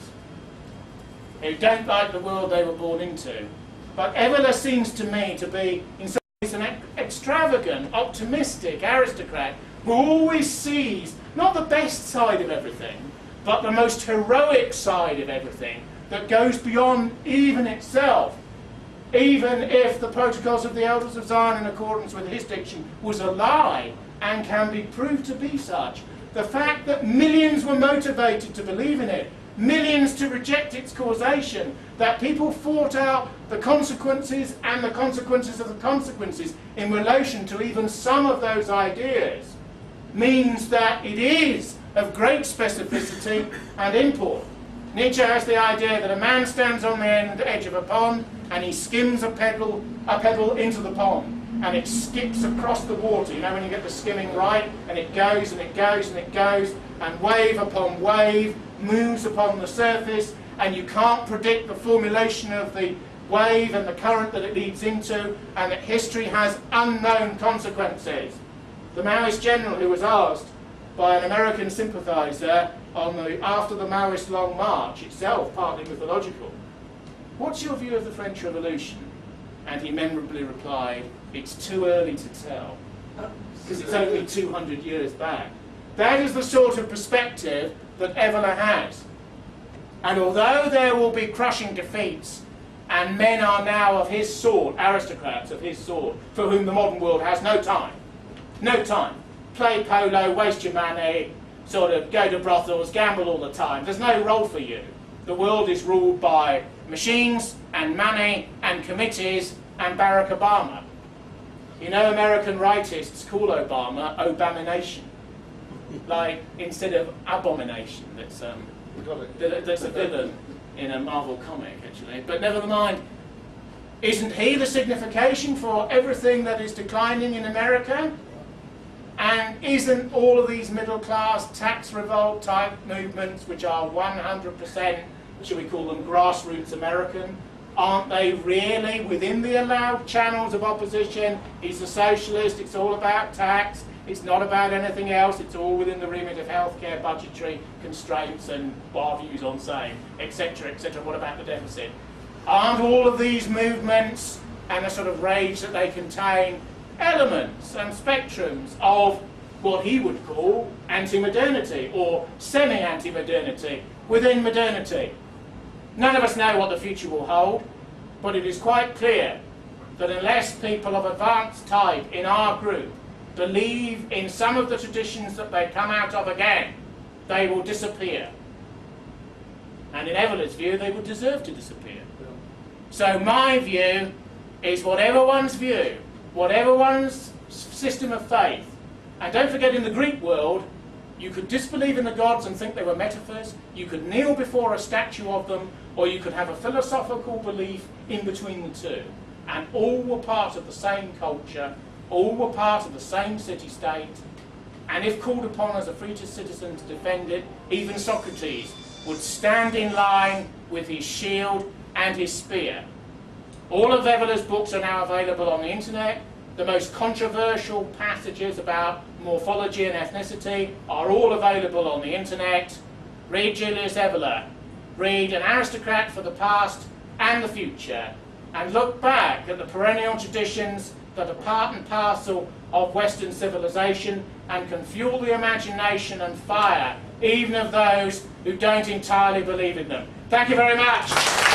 who don't like the world they were born into. But Evola seems to me to be, in some ways, an extravagant, optimistic aristocrat who always sees not the best side of everything, but the most heroic side of everything that goes beyond even itself. Even if the protocols of the Elders of Zion, in accordance with his diction, was a lie and can be proved to be such, the fact that millions were motivated to believe in it, millions to reject its causation, that people fought out the consequences and the consequences of the consequences in relation to even some of those ideas, means that it is of great specificity and import. Nietzsche has the idea that a man stands on the edge of a pond and he skims a pebble into the pond, and it skips across the water. You know, when you get the skimming right, and it goes and it goes and it goes, and wave upon wave moves upon the surface, and you can't predict the formulation of the wave and the current that it leads into, and that history has unknown consequences. The Maoist general who was asked by an American sympathiser after the Maoist Long March, itself partly mythological, "What's your view of the French Revolution?" And he memorably replied, "It's too early to tell, because it's only 200 years back." That is the sort of perspective that Evola has. And although there will be crushing defeats, and men are now of his sort, aristocrats of his sort, for whom the modern world has no time, play polo, waste your money, sort of go to brothels, gamble all the time. There's no role for you. The world is ruled by machines and money and committees and Barack Obama. You know, American rightists call Obama Obamination, like instead of abomination. That's a villain in a Marvel comic, actually. But never mind. Isn't he the signification for everything that is declining in America? And isn't all of these middle-class tax revolt type movements, which are 100%, should we call them grassroots American, aren't they really within the allowed channels of opposition? He's a socialist, it's all about tax, it's not about anything else, it's all within the remit of healthcare, budgetary constraints and our views on same, etc., etc. What about the deficit? Aren't all of these movements and the sort of rage that they contain elements and spectrums of what he would call anti-modernity or semi-anti-modernity within modernity? None of us know what the future will hold, but it is quite clear that unless people of advanced type in our group believe in some of the traditions that they come out of again, they will disappear. And in Evola's view, they would deserve to disappear. So my view is whatever one's view, whatever one's system of faith, and don't forget in the Greek world, You could disbelieve in the gods and think they were metaphors, you could kneel before a statue of them, or you could have a philosophical belief in between the two. And all were part of the same culture, all were part of the same city-state, and if called upon as a free citizen to defend it, even Socrates would stand in line with his shield and his spear. All of Evola's books are now available on the internet. The most controversial passages about morphology and ethnicity are all available on the internet. Read Julius Evola. Read An Aristocrat for the Past and the Future. And look back at the perennial traditions that are part and parcel of Western civilization and can fuel the imagination and fire even of those who don't entirely believe in them. Thank you very much.